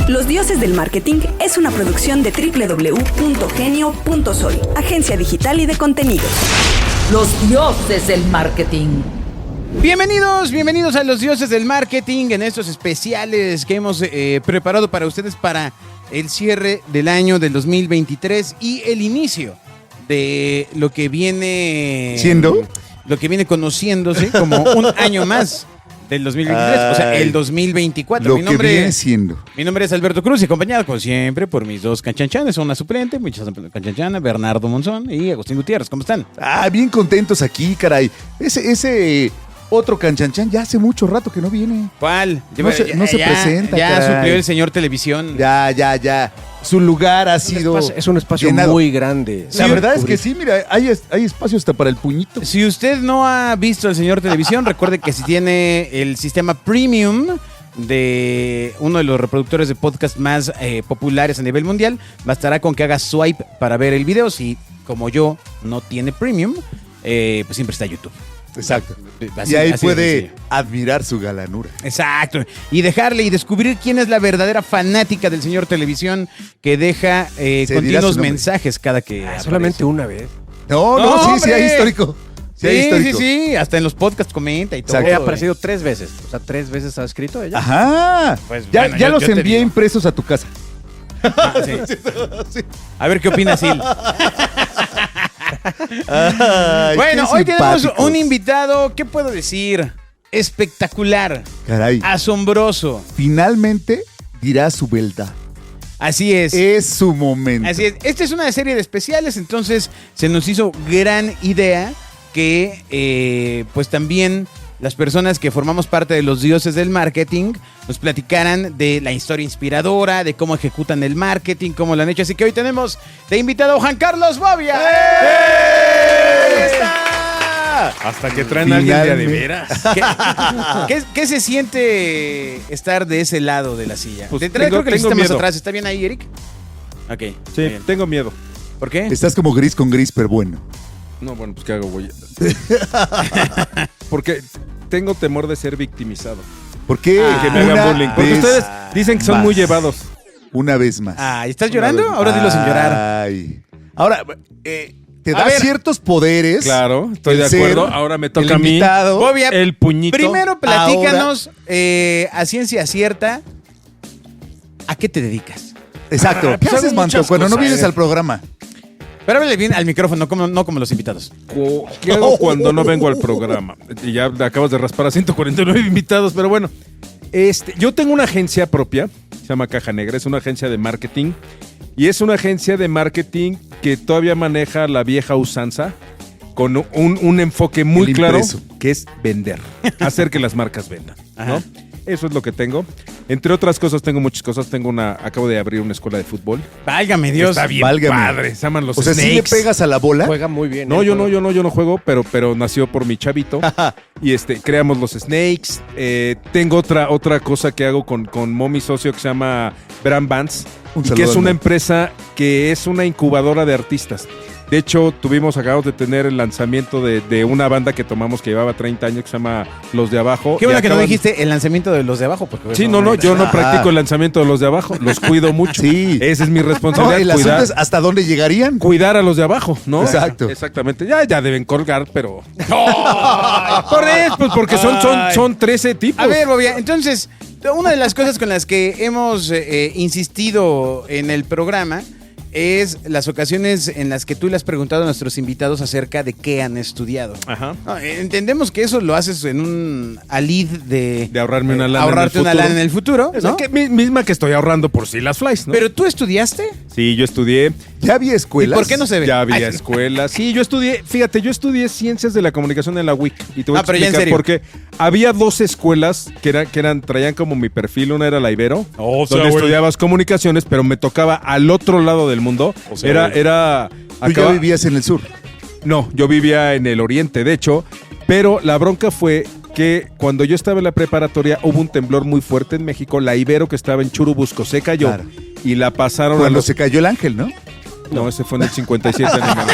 Los Dioses del Marketing es una producción de www.genio.soy, agencia digital y de contenidos. Los Dioses del Marketing. Bienvenidos a Los Dioses del Marketing en estos especiales que hemos preparado para ustedes para el cierre del año del 2023 y el inicio de lo que viene conociéndose como un año más del 2023, o sea, el 2024. Lo que viene siendo. Mi nombre es Alberto Cruz y acompañado, como siempre, por mis dos canchanchanes, una suplente, muchas canchanchana, Bernardo Monzón y Agustín Gutiérrez. ¿Cómo están? Bien contentos aquí, caray. Ese otro canchanchan ya hace mucho rato que no viene. ¿Cuál? No se presenta, Ya caray. suplió el señor Televisión. Ya. Su lugar ha sido Es un espacio llenado. muy grande. La verdad es que sí, mira, hay espacio hasta para el puñito. Si usted no ha visto al señor Televisión, recuerde que si tiene el sistema premium de uno de los reproductores de podcast más populares a nivel mundial, bastará con que haga swipe para ver el video. Si, como yo, no tiene premium, pues siempre está YouTube. Exacto. Así- Y ahí así de puede sencillo. admirar su galanura. Exacto. Y dejarle y descubrir quién es la verdadera fanática del señor Televisión que deja dirá su continuos nombre. mensajes cada que Solamente una vez. No, sí, hay hombre. histórico. Sí, hay histórico. Sí. Hasta en los podcasts comenta y todo. Exacto. Ha aparecido 3 veces. O sea, 3 veces ha escrito ella. Ajá. Pues, ya bueno, ya yo los te envié digo. impresos a tu casa. Ah, sí. Sí. A ver qué opina Sil. Ay, Bueno, qué hoy tenemos simpáticos. un invitado, ¿qué puedo decir? Espectacular, Caray, asombroso. finalmente dirá su verdad. Así es. Es su momento. Así es. Esta es una serie de especiales, entonces se nos hizo gran idea que pues también las personas que formamos parte de los dioses del marketing nos platicaran de la historia inspiradora, de cómo ejecutan el marketing, cómo lo han hecho. Así que hoy tenemos de invitado a Juan Carlos Bobia. ¡Ahí está! Hasta que traen a alguien de a de Finalmente. veras. ¿Qué se siente estar de ese lado de la silla? Pues De entrada, tengo- creo que lo tengo hiciste más miedo. atrás. ¿Está bien ahí, Eric? Ok. Sí, muy bien. tengo miedo. ¿Por qué? Estás como gris con gris, pero bueno. No, bueno, pues ¿qué hago, güey? Porque tengo temor de ser victimizado. ¿Por qué? Que me hagan bullying. Porque vez ustedes dicen que son más. muy llevados. Una vez más. Ah, ¿estás llorando? Ahora dilo sin llorar. Ay. Ahora, te A da ver. ciertos poderes. Claro, estoy el de ser acuerdo. Ahora me el toca a mí invitado. Bobia, el puñito. primero platícanos a ciencia cierta ¿a qué te dedicas? Exacto. ¿Qué pues haces, hago Manto, muchas cuando no cosas. vienes al programa? Pero háblale bien al micrófono, no como los invitados. ¿Qué hago cuando no vengo al programa? Y ya acabas de raspar a 149 invitados, pero bueno. Yo tengo una agencia propia, se llama Caja Negra, es una agencia de marketing. Y es una agencia de marketing que todavía maneja la vieja usanza con un enfoque muy El claro, impreso. que es vender, hacer que las marcas vendan, ¿no? Ajá. Eso es lo que tengo. Entre otras cosas, tengo muchas cosas. Acabo de abrir una escuela de fútbol. Válgame Dios. Está bien válgame. padre, se llaman los O sea, si le Snakes. pegas a la bola. Juega muy bien. No, yo no juego, pero nació por mi chavito. Y creamos los Snakes. Tengo otra cosa que hago con Momi socio que se llama Brand Bands. Un Y saludo que es al una Mo. empresa que es una incubadora de artistas. De hecho, acabamos de tener el lanzamiento de una banda que tomamos que llevaba 30 años que se llama Los de Abajo. Qué Y bueno que no acaban- dijiste el lanzamiento de los de abajo. Porque Sí, eso no, yo no Ah. practico el lanzamiento de los de abajo. Los cuido mucho. Sí. Esa es mi No, responsabilidad. el asunto es hasta dónde llegarían. Cuidar a los de abajo, ¿no? Exacto. Exactamente. Ya deben colgar, pero. Por eso, pues porque son 13 tipos. A ver, Bobia, entonces, una de las cosas con las que hemos insistido en el programa es las ocasiones en las que tú le has preguntado a nuestros invitados acerca de qué han estudiado. Ajá. No, entendemos que eso lo haces en un alid de ahorrarme una lana. ahorrarte en el una futuro. lana en el futuro, O sea, ¿no? que misma que estoy ahorrando por si las flies, ¿no? Pero tú estudiaste. Sí, yo estudié. Ya había escuelas. ¿Y por qué no se ve? Ya había Ay, escuelas. Sí, yo estudié Ciencias de la Comunicación en la UIC. Y te voy a pero ya en explicar serio. por qué. Había 2 escuelas traían como mi perfil. Una era la Ibero, donde estudiabas comunicaciones, pero me tocaba al otro lado del mundo. Tú ya vivías en el sur. No, yo vivía en el oriente, de hecho, pero la bronca fue que cuando yo estaba en la preparatoria hubo un temblor muy fuerte en México. La Ibero, que estaba en Churubusco, se cayó Claro. y la pasaron Cuando a los... se cayó el ángel, ¿no? No, ese fue en el 57. animal.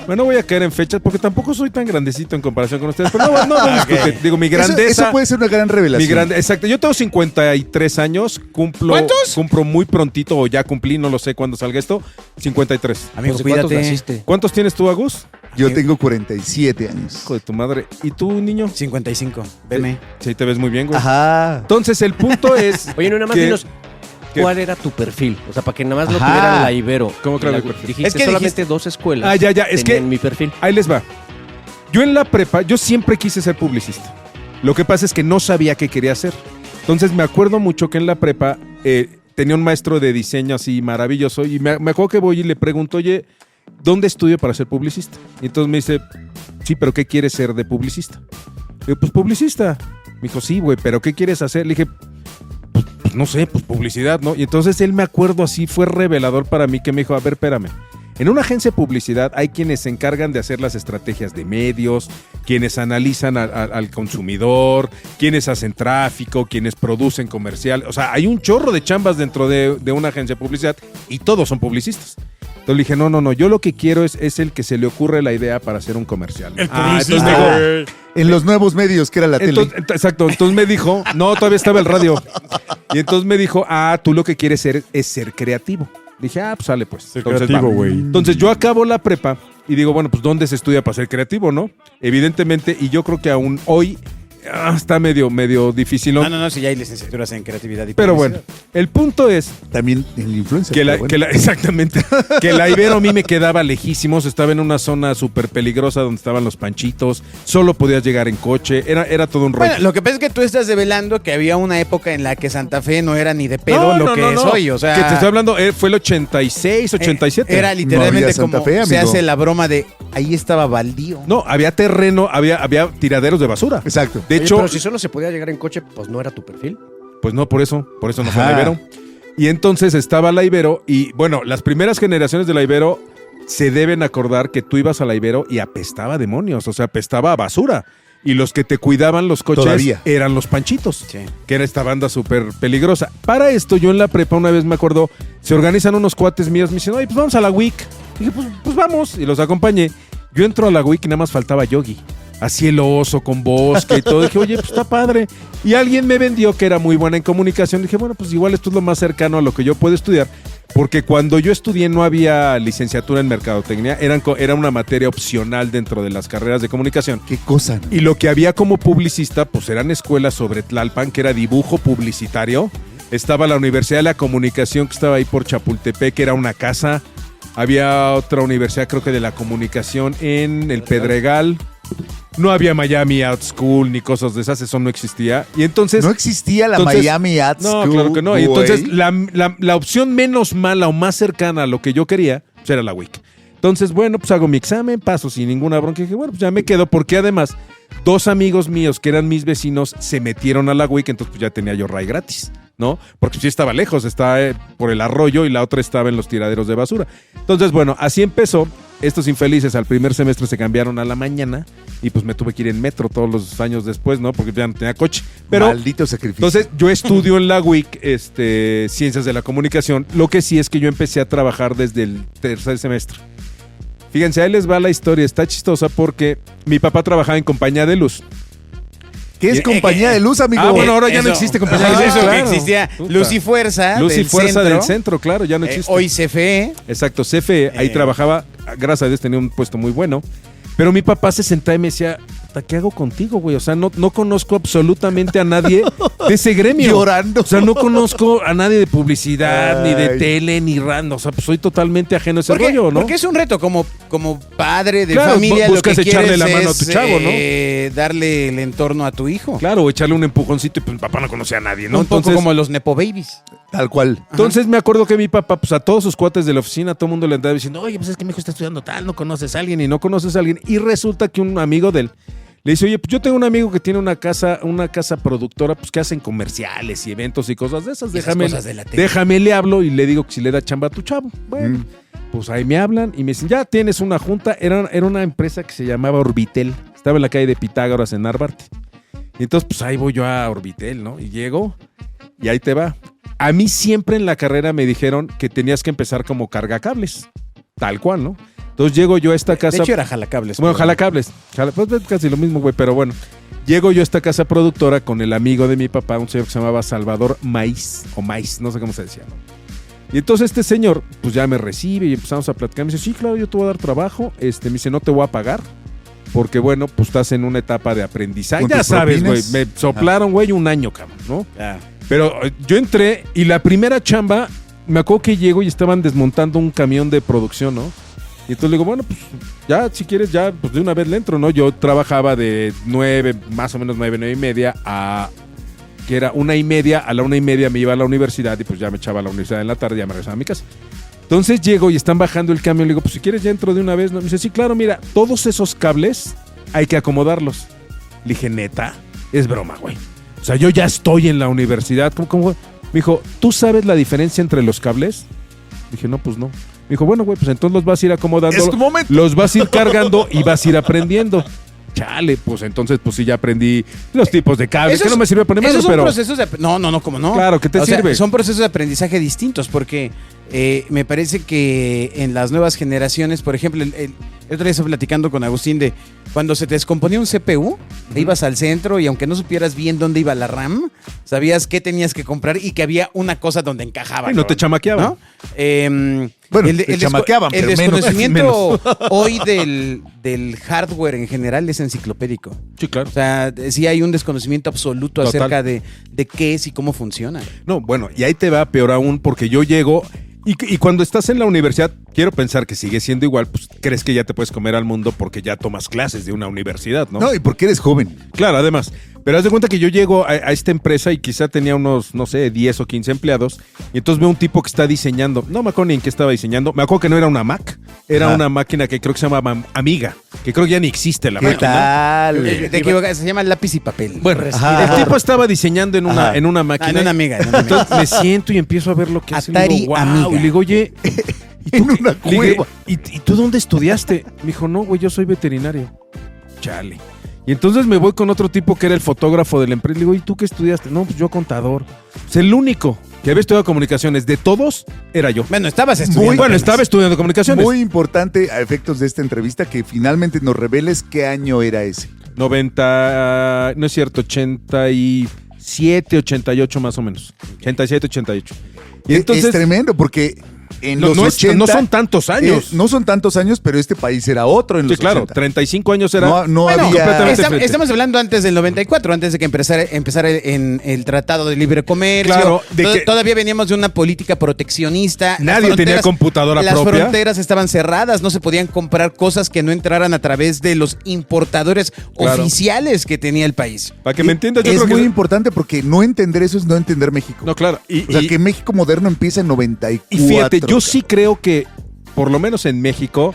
Bueno, no voy a caer en fechas porque tampoco soy tan grandecito en comparación con ustedes. Pero no voy a discutir. Digo, mi grandeza. Eso puede ser una gran revelación. Exacto. Yo tengo 53 años. ¿Cuántos? Cumplo muy prontito o ya cumplí, no lo sé cuándo salga esto. 53. Amigo, Pues, ¿de cuántos cuídate. naciste? ¿Cuántos tienes tú, Agus? Yo tengo 47 años. Hijo de tu madre. ¿Y tú, niño? 55. Veme. Sí, te ves muy bien, güey. Ajá. Entonces, el punto es. Oye, no, nada más que- dinos, ¿Qué? ¿cuál era tu perfil? O sea, para que nada más lo Ajá. tuvieran la Ibero. ¿Cómo que era La- mi perfil? Dijiste Es que solamente dos escuelas. Ah, ya, es que- tenían mi perfil. Ahí les va. Yo en la prepa, yo siempre quise ser publicista. Lo que pasa es que no sabía qué quería hacer. Entonces me acuerdo mucho que en la prepa tenía un maestro de diseño así maravilloso y me acuerdo que voy y le pregunto, oye, ¿dónde estudio para ser publicista? Y entonces me dice, sí, pero ¿qué quieres ser de publicista? Le digo, pues publicista. Me dijo, sí, güey, pero ¿qué quieres hacer? Le dije, pues no sé, pues publicidad, ¿no? Y entonces él me acuerdo así, fue revelador para mí que me dijo, a ver, espérame. En una agencia de publicidad hay quienes se encargan de hacer las estrategias de medios, quienes analizan al consumidor, quienes hacen tráfico, quienes producen comercial. O sea, hay un chorro de chambas dentro de una agencia de publicidad y todos son publicistas. Entonces le dije, no, yo lo que quiero es el que se le ocurre la idea para hacer un comercial. Entonces me dijo, En los nuevos medios, que era la tele. exacto, entonces me dijo, no, todavía estaba el radio. Y entonces me dijo, tú lo que quieres ser es ser creativo. Dije, pues sale pues. Entonces, creativo, va. güey. Entonces yo acabo la prepa y digo, bueno, pues ¿dónde se estudia para ser creativo, no? Evidentemente, y yo creo que aún hoy está medio difícil. No, si ya hay licenciaturas en creatividad y Pero bueno, publicidad. el punto es También en la influencia. exactamente, que la Ibero a mí me quedaba lejísimos, estaba en una zona súper peligrosa donde estaban los panchitos, solo podías llegar en coche, era todo un rollo. Bueno, lo que pasa es que tú estás develando que había una época en la que Santa Fe no era ni de pedo lo que es hoy, o sea... Que te estoy hablando, fue el 86, 87. Era literalmente No había Santa como Fe, se amigo. hace la broma de ahí estaba baldío. No, había terreno, había tiraderos de basura. Exacto. De Oye, hecho, pero si solo se podía llegar en coche, pues no era tu perfil. pues no, por eso no fue la Ajá. Ibero. Y entonces estaba la Ibero y bueno, las primeras generaciones de la Ibero se deben acordar que tú ibas a la Ibero y apestaba a demonios, o sea, apestaba a basura. Y los que te cuidaban los coches Todavía. eran los panchitos, Sí. que era esta banda súper peligrosa. Para esto, yo en la prepa una vez me acuerdo, se organizan unos cuates míos, me dicen, oye, pues vamos a la WIC. Dije, pues vamos, y los acompañé. Yo entro a la WIC y nada más faltaba Yogi. Así el oso con bosque y todo. Dije, oye, pues está padre. Y alguien me vendió que era muy buena en comunicación. Dije, bueno, pues igual esto es lo más cercano a lo que yo puedo estudiar. Porque cuando yo estudié no había licenciatura en mercadotecnia. Era una materia opcional dentro de las carreras de comunicación. Qué cosa, ¿no? Y lo que había como publicista, pues eran escuelas sobre Tlalpan, que era dibujo publicitario. Estaba la Universidad de la Comunicación, que estaba ahí por Chapultepec, que era una casa. Había otra universidad, creo que de la comunicación, en el Pedregal. No había Miami Art School ni cosas de esas, eso no existía. Y entonces... No existía la entonces- Miami Art No, School. claro que no. Y güey. entonces la opción menos mala o más cercana a lo que yo quería pues era la WIC. Entonces, bueno, pues hago mi examen, paso sin ninguna bronca. Y dije, bueno, pues ya me quedo, porque además, dos amigos míos que eran mis vecinos se metieron a la WIC, entonces pues ya tenía yo RAI gratis, ¿no? Porque sí estaba lejos, estaba por el arroyo y la otra estaba en los tiraderos de basura. Entonces, bueno, así empezó. Estos infelices al primer semestre se cambiaron a la mañana y pues me tuve que ir en metro todos los años después, ¿no? Porque ya no tenía coche. Pero Maldito sacrificio. entonces, yo estudio en la WIC Ciencias de la Comunicación. Lo que sí es que yo empecé a trabajar desde el tercer semestre. Fíjense, ahí les va la historia. Está chistosa porque mi papá trabajaba en Compañía de Luz. ¿Qué es compañía de luz, amigo? Bueno, ahora ya no existe Compañía de Luz. Eso, claro. que existía Puta. Luz y Fuerza Luz y del Fuerza centro, del Centro, claro, ya no existe. hoy CFE. Exacto, CFE, ahí Eh. trabajaba, gracias a Dios tenía un puesto muy bueno. Pero mi papá se sentaba y me decía, puta, ¿qué hago contigo, güey? O sea, no conozco absolutamente a nadie de ese gremio. Llorando. O sea, no conozco a nadie de publicidad, ni de Ay. tele, ni random. O sea, pues soy totalmente ajeno a ese Porque, rollo, ¿no? porque es un reto como padre de Claro, familia. buscas lo que echarle quieres la mano a tu es, chavo, ¿no? Darle el entorno a tu hijo. Claro, o echarle un empujoncito y pues mi papá no conocía a nadie, ¿no? Un poco como los Nepo Babies. Tal cual. Entonces me acuerdo que mi papá, pues a todos sus cuates de la oficina, todo el mundo le andaba diciendo, oye, pues es que mi hijo está estudiando tal, no conoces a alguien y no conoces a alguien. Y resulta que un amigo de él le dice, oye, pues yo tengo un amigo que tiene una casa productora, pues que hacen comerciales y eventos y cosas de esas. Y esas cosas de la tele. Déjame, le hablo y le digo que si le da chamba a tu chavo. Bueno, pues ahí me hablan y me dicen, ya tienes una junta. Era una empresa que se llamaba Orbitel. Estaba en la calle de Pitágoras en Narvarte. Y entonces, pues ahí voy yo a Orbitel, ¿no? Y llego y ahí te va. A mí siempre en la carrera me dijeron que tenías que empezar como cargacables, tal cual, ¿no? Entonces llego yo a esta casa. De hecho, era jalacables. Bueno, pero- jalacables. Pues casi lo mismo, güey, pero bueno. Llego yo a esta casa productora con el amigo de mi papá, un señor que se llamaba Salvador Maíz, o Maíz, no sé cómo se decía, ¿no? Y entonces este señor, pues ya me recibe y empezamos a platicar. Me dice, sí, claro, yo te voy a dar trabajo. Me dice, no te voy a pagar. Porque, bueno, pues estás en una etapa de aprendizaje. ¿Con Ya tus sabes, güey. propinas? Me soplaron, güey, un año, cabrón, ¿no? Ah. Pero yo entré y la primera chamba, me acuerdo que llego y estaban desmontando un camión de producción, ¿no? Y entonces le digo, bueno, pues ya, si quieres, ya, pues de una vez le entro, ¿no? Yo trabajaba de 9, más o menos 9, 9:30 a... que era 1:30, a la 1:30 me iba a la universidad y pues ya me echaba a la universidad en la tarde y ya me regresaba a mi casa. Entonces llego y están bajando el camión, le digo, pues si quieres ya entro de una vez, ¿no? Me dice, sí, claro, mira, todos esos cables hay que acomodarlos. Le dije, neta, es broma, güey. O sea, yo ya estoy en la universidad. ¿Cómo? Me dijo, ¿tú sabes la diferencia entre los cables? Dije, no, pues no. Me dijo, bueno, güey, pues entonces los vas a ir acomodando. Es tu momento. Los vas a ir cargando y vas a ir aprendiendo. Chale, pues entonces, pues sí, ya aprendí los tipos de cables. Que no me sirve para Esos eso, son pero... procesos de... No, ¿cómo no? Claro, ¿qué te O sea, sirve? son procesos de aprendizaje distintos porque me parece que en las nuevas generaciones, por ejemplo, el otro día estaba platicando con Agustín de cuando se te descomponía un CPU, te ibas al centro y aunque no supieras bien dónde iba la RAM, sabías qué tenías que comprar y que había una cosa donde encajaba. Y no te cabrón, chamaqueaban. ¿no? Bueno, te chamaqueaban, el pero menos. desconocimiento hoy del hardware en general es enciclopédico. Sí, claro. O sea, sí hay un desconocimiento absoluto Total. acerca de qué es y cómo funciona. No, bueno, y ahí te va peor aún porque yo llego y cuando estás en la universidad, quiero pensar que sigue siendo igual, pues crees que ya te puedes comer al mundo porque ya tomas clases de una universidad, ¿no? No, y porque eres joven. Claro, además. Pero haz de cuenta que yo llego a esta empresa y quizá tenía unos, no sé, 10 o 15 empleados. Y entonces veo un tipo que está diseñando. No me acuerdo ni en qué estaba diseñando. Me acuerdo que no era una Mac. Era Ajá. una máquina que creo que se llama Amiga. Que creo que ya ni existe la ¿Qué máquina. tal? Te equivocas, se llama lápiz y papel. Bueno, Ajá. el tipo estaba diseñando en Ajá. una Ah, máquina. en una amiga. En una amiga. Entonces me siento y empiezo a ver lo que hace. Atari Y digo, "Guau". Amiga. Y le digo, oye, En una le dije, cueva. ¿y tú dónde estudiaste? Me dijo, no, güey, yo soy veterinario. Chale. Y entonces me voy con otro tipo que era el fotógrafo de la empresa. Le digo, ¿y tú qué estudiaste? No, pues yo contador. Pues el único que había estudiado comunicaciones de todos era yo. Bueno, estabas estudiando. Bueno, estaba estudiando comunicaciones. Muy importante a efectos de esta entrevista que finalmente nos reveles qué año era ese. 90, no es cierto, 87, 88 más o menos. 87, 88. Y entonces, es tremendo porque en no, los no 80... no son tantos años. no son tantos años, pero este país era otro en Sí, los claro, 80. 35 años era... No Bueno, había... completamente diferente. Estamos hablando antes del 94, antes de que empezara en el Tratado de Libre Comercio. Claro, de que- Todavía veníamos de una política proteccionista. Nadie Las tenía fronteras- computadora Las propia. fronteras estaban cerradas, no se podían comprar cosas que no entraran a través de los importadores Claro. oficiales que tenía el país. Para que me entiendas, yo es creo muy que... importante porque no entender eso es no entender México. No, claro. O sea, que México moderno empieza en 94. Y fíjate, yo sí creo que, por lo menos en México,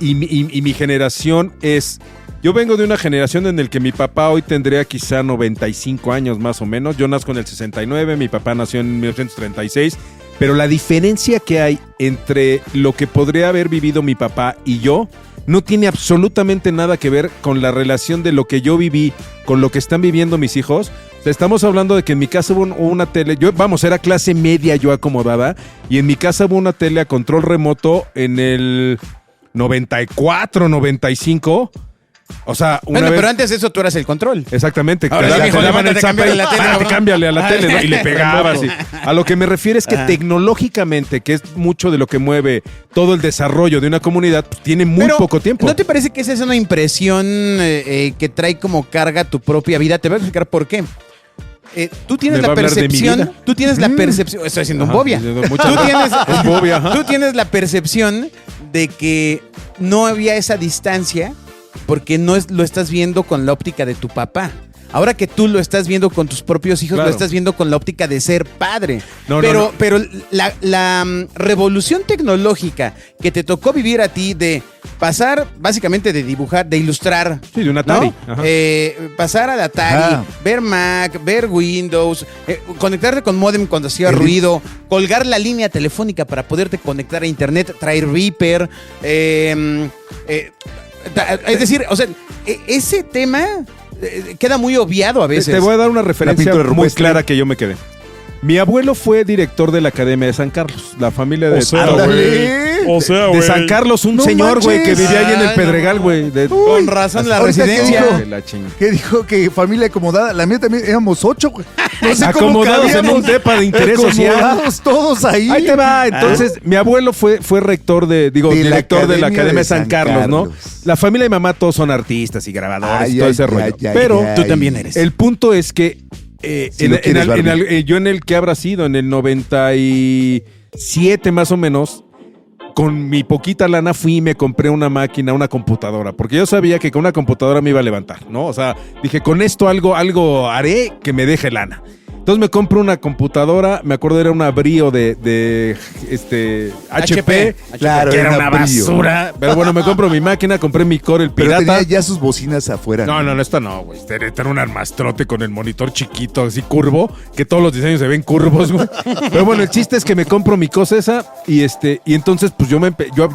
y mi generación es... Yo vengo de una generación en la que mi papá hoy tendría quizá 95 años más o menos. Yo nazco en el 69, mi papá nació en 1936. Pero la diferencia que hay entre lo que podría haber vivido mi papá y yo no tiene absolutamente nada que ver con la relación de lo que yo viví con lo que están viviendo mis hijos. O sea, estamos hablando de que en mi casa hubo una tele, era clase media yo acomodada, y en mi casa hubo una tele a control remoto en el 94, 95. O sea, una Bueno, vez... pero antes de eso tú eras el control. Exactamente. Ahora sí, mijo, te daban el levántate, zape, cámbiale la tele, párate, ¿no? cámbiale a la tele, ¿no? Y le pegabas. A lo que me refiero es que tecnológicamente, que es mucho de lo que mueve todo el desarrollo de una comunidad, pues, tiene muy Pero, poco tiempo. ¿no te parece que esa es una impresión que trae como carga tu propia vida? Te voy a explicar por qué. Tú tienes ¿Me la va a hablar de mi percepción. vida? Tú tienes la percepción. Estoy haciendo un Ajá, bobia. diciendo muchas Tú tienes, Un bobia, ajá. tú tienes la percepción de que no había esa distancia porque no lo estás viendo con la óptica de tu papá. Ahora que tú lo estás viendo con tus propios hijos, Claro. lo estás viendo con la óptica de ser padre. No, pero, no, no. pero la revolución tecnológica que te tocó vivir a ti de pasar básicamente de dibujar, de ilustrar. Sí, de un Atari. ¿no? Ajá. Pasar al Atari, Ah. ver Mac, ver Windows, conectarte con modem cuando hacía El- ruido, colgar la línea telefónica para poderte conectar a internet, traer Reaper. Es decir, o sea, ese tema queda muy obviado a veces. Te voy a dar una referencia pintura muy rupestre. clara que yo me quedé. Mi abuelo fue director de la Academia de San Carlos, la familia de... ¡Ándale! de San Carlos, un No señor, güey, que manches. vivía ahí en el Ay, Pedregal, no. güey. Con razón la ahorita que residencia. dijo- De la chingada. Que dijo que familia acomodada. La mía también éramos 8, güey. No sé cómo Acomodados en cabíamos. un depa de interés social. Acomodados todos ahí. Ahí te va. Entonces, mi abuelo fue rector De la director de la Academia Academia de de San San Carlos, ¿no? Carlos. La familia de mi mamá todos son artistas y grabadores Ay, y todo ay, ese rollo. ay, ay, Pero ay. Tú también eres. el punto es que Si lo quieres, Barbie. yo en el que habrá sido, en el 97 más o menos, con mi poquita lana fui y me compré una máquina, una computadora, porque yo sabía que con una computadora me iba a levantar, ¿no? O sea, dije, con esto algo haré que me deje lana. Entonces me compro una computadora, me acuerdo era una Brio de HP, Claro, que era era una Brio. basura. Pero bueno, me compro mi máquina, compré mi Core, el Pero pirata. tenía ya sus bocinas afuera. No, esta no, güey. Era un armastrote con el monitor chiquito, así curvo, que todos los diseños se ven curvos, güey. Pero bueno, el chiste es que me compro mi cosa esa y entonces pues yo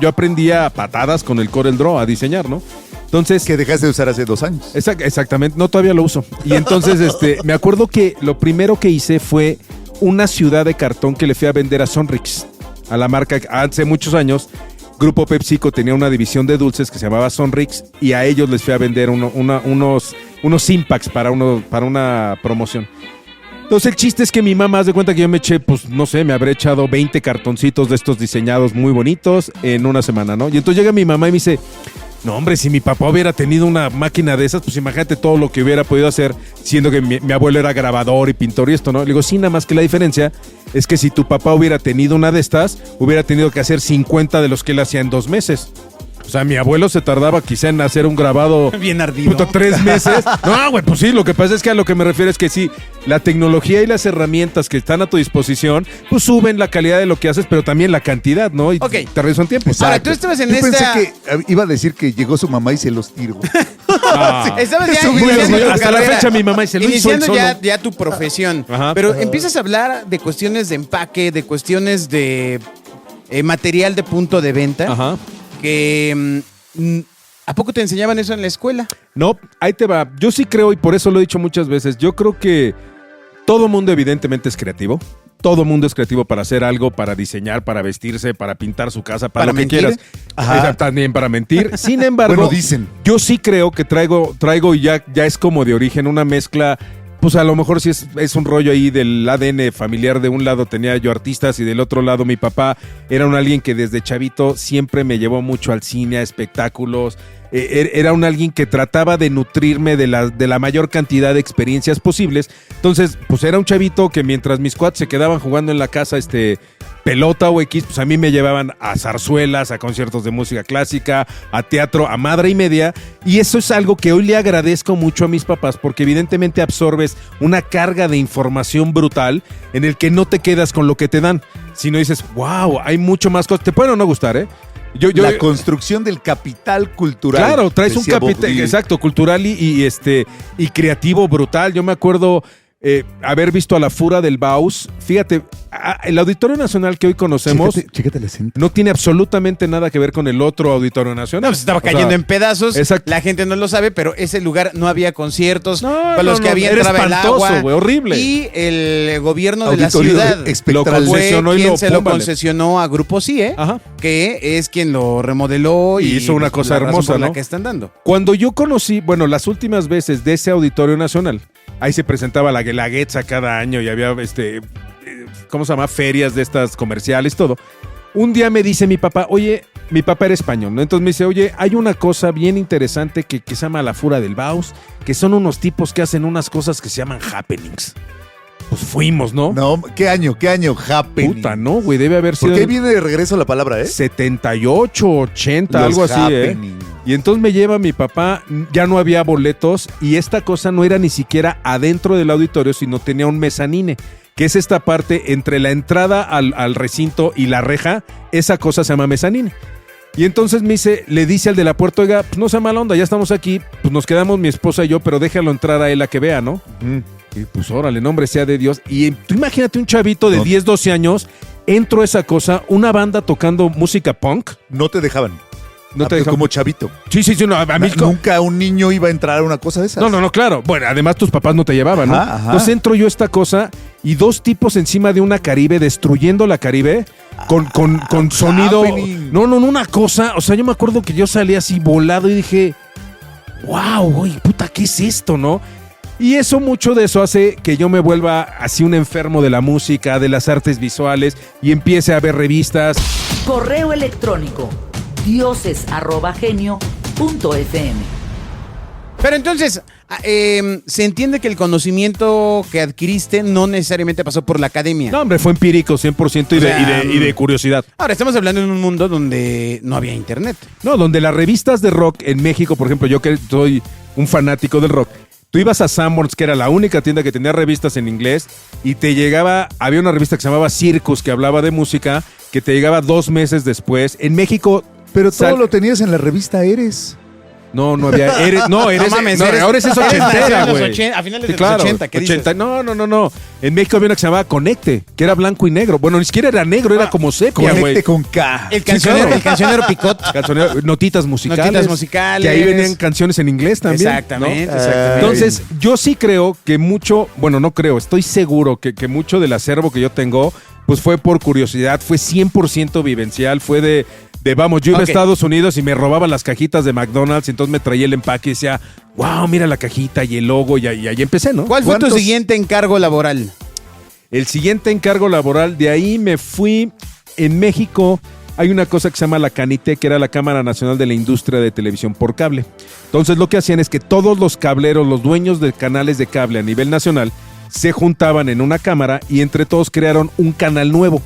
aprendí a patadas con el Corel Draw a diseñar, ¿no? Entonces, Que dejaste de usar hace 2 años. exactamente, no, todavía lo uso. Y entonces, me acuerdo que lo primero que hice fue una ciudad de cartón que le fui a vender a Sonrix, a la marca hace muchos años. Grupo PepsiCo tenía una división de dulces que se llamaba Sonrix y a ellos les fui a vender unos Impacts para una promoción. Entonces el chiste es que mi mamá, haz de cuenta que yo me eché, pues no sé, me habré echado 20 cartoncitos de estos diseñados muy bonitos en una semana, ¿no? Y entonces llega mi mamá y me dice, no, hombre, si mi papá hubiera tenido una máquina de esas, pues imagínate todo lo que hubiera podido hacer, siendo que mi abuelo era grabador y pintor y esto, ¿no? Le digo, sí, nada más que la diferencia es que si tu papá hubiera tenido una de estas, hubiera tenido que hacer 50 de los que él hacía en 2 meses. O sea, mi abuelo se tardaba quizá en hacer un grabado... Bien ardido. Puta, 3 meses. No, güey, pues sí, lo que pasa es que a lo que me refiero es que sí, la tecnología y las herramientas que están a tu disposición, pues suben la calidad de lo que haces, pero también la cantidad, ¿no? Y Ok. te reducen tiempo. Ahora, tú estabas en Yo esta... pensé que iba a decir que llegó su mamá y se los tiró. Estabas ya Eso iniciando hubiera sido- tu hasta la carrera, fecha mi mamá dice, Luis, soy iniciando solo. ya tu profesión. Ajá. Pero empiezas a hablar de cuestiones de empaque, de cuestiones de material de punto de venta, Ajá. que... ¿a poco te enseñaban eso en la escuela? No, ahí te va. Yo sí creo, y por eso lo he dicho muchas veces, yo creo que todo mundo evidentemente es creativo. Todo mundo es creativo para hacer algo, para diseñar, para vestirse, para pintar su casa, para ¿Para lo que mentir? quieras. Ajá. También para mentir. Sin embargo, Bueno, dicen. yo sí creo que traigo y ya es como de origen una mezcla. Pues a lo mejor sí es un rollo ahí del ADN familiar. De un lado tenía yo artistas y del otro lado mi papá era alguien que desde chavito siempre me llevó mucho al cine, a espectáculos. Era alguien que trataba de nutrirme de la mayor cantidad de experiencias posibles. Entonces, pues era un chavito que mientras mis cuates se quedaban jugando en la casa, pelota o X, pues a mí me llevaban a zarzuelas, a conciertos de música clásica, a teatro, a madre y media. Y eso es algo que hoy le agradezco mucho a mis papás, porque evidentemente absorbes una carga de información brutal en el que no te quedas con lo que te dan, sino dices, wow, hay mucho más cosas. Te pueden o no gustar, ¿eh? La construcción del capital cultural. Claro, traes un decía Bob capital, Dylan. exacto, cultural y creativo brutal. Yo me acuerdo haber visto a la Fura del Baus. Fíjate, el Auditorio Nacional que hoy conocemos Chécate el acento. no tiene absolutamente nada que ver con el otro Auditorio Nacional. No, pues estaba O sea, cayendo en pedazos. exacto. La gente no lo sabe, pero ese lugar no había conciertos. No, para los no, que no, había era entraba el espantoso, agua. güey, horrible. Y el gobierno de la Auditorio ciudad espectral. Lo fue concesionó y quien lo se lo pómbale. concesionó a Grupo CIE, Ajá. que es quien lo remodeló y Y hizo una cosa la razón hermosa, por la ¿no? que están dando. Cuando yo conocí, bueno, las últimas veces de ese Auditorio Nacional, ahí se presentaba la Guelaguetza cada año y había, ¿cómo se llama? Ferias de estas comerciales, todo. Un día me dice mi papá, oye, mi papá era español, ¿no? Entonces me dice, oye, hay una cosa bien interesante que se llama la Fura del Baus, que son unos tipos que hacen unas cosas que se llaman happenings. Pues fuimos, ¿no? No, ¿qué año? Happening. Puta, no, güey, debe haber sido Porque ahí viene de regreso la palabra, ¿eh? 78, 80, Los algo así, ¿eh? happening. Y entonces me lleva mi papá, ya no había boletos y esta cosa no era ni siquiera adentro del auditorio, sino tenía un mezanine, que es esta parte entre la entrada al recinto y la reja, esa cosa se llama mezanine. Y entonces le dice al de la puerta, oiga, pues no sea mala onda, ya estamos aquí, pues nos quedamos mi esposa y yo, pero déjalo entrar a él a que vea, ¿no? Y pues órale, nombre sea de Dios. Y tú imagínate un chavito de 10, 12 años, entro a esa cosa, una banda tocando música punk. No te dejaban. No te Ah, dejan- como chavito. Sí, no, a mí... Nunca un niño iba a entrar a una cosa de esas. No, claro. Bueno, además tus papás no te llevaban, ¿no? Ajá, ajá. Entonces entro yo a esta cosa y 2 tipos encima de una Caribe destruyendo la Caribe con sonido. happening. No, una cosa. O sea, yo me acuerdo que yo salí así volado y dije, wow, güey, puta, ¿qué es esto, no? Y eso, mucho de eso hace que yo me vuelva así un enfermo de la música, de las artes visuales y empiece a ver revistas. Correo electrónico dioses@genio.fm. Pero entonces, se entiende que el conocimiento que adquiriste no necesariamente pasó por la academia. No, hombre, fue empírico 100% O sea, y de curiosidad. Ahora, estamos hablando en un mundo donde no había internet. No, donde las revistas de rock en México, por ejemplo, yo que soy un fanático del rock, tú ibas a Sanborns, que era la única tienda que tenía revistas en inglés, y te llegaba, había una revista que se llamaba Circus, que hablaba de música, que te llegaba 2 meses después. En México... Pero todo lo tenías en la revista Eres. No había... Eres, no, ahora es ochentera, güey. A finales Sí, de claro, los 80, ¿qué 80. dices? No. En México había una que se llamaba Conecte, que era blanco y negro. Bueno, ni siquiera era negro, era como sepia, güey. Conecte con K. El cancionero, claro. el cancionero Picot. Notitas musicales. Notitas musicales. Que ahí venían canciones en inglés también. Exactamente, ¿no? exactamente. Entonces, yo sí creo que mucho, bueno, no creo, estoy seguro que mucho del acervo que yo tengo, pues fue por curiosidad, fue 100% vivencial, fue de vamos, yo iba Ok. a Estados Unidos y me robaba las cajitas de McDonald's, y entonces me traía el empaque y decía, wow, mira la cajita y el logo, y ahí empecé, ¿no? ¿Cuál fue tu ¿Cuántos? siguiente encargo laboral? El siguiente encargo laboral, de ahí me fui en México. Hay una cosa que se llama la CANITE, que era la Cámara Nacional de la Industria de Televisión por Cable. Entonces lo que hacían es que todos los cableros, los dueños de canales de cable a nivel nacional, se juntaban en una cámara y entre todos crearon un canal nuevo.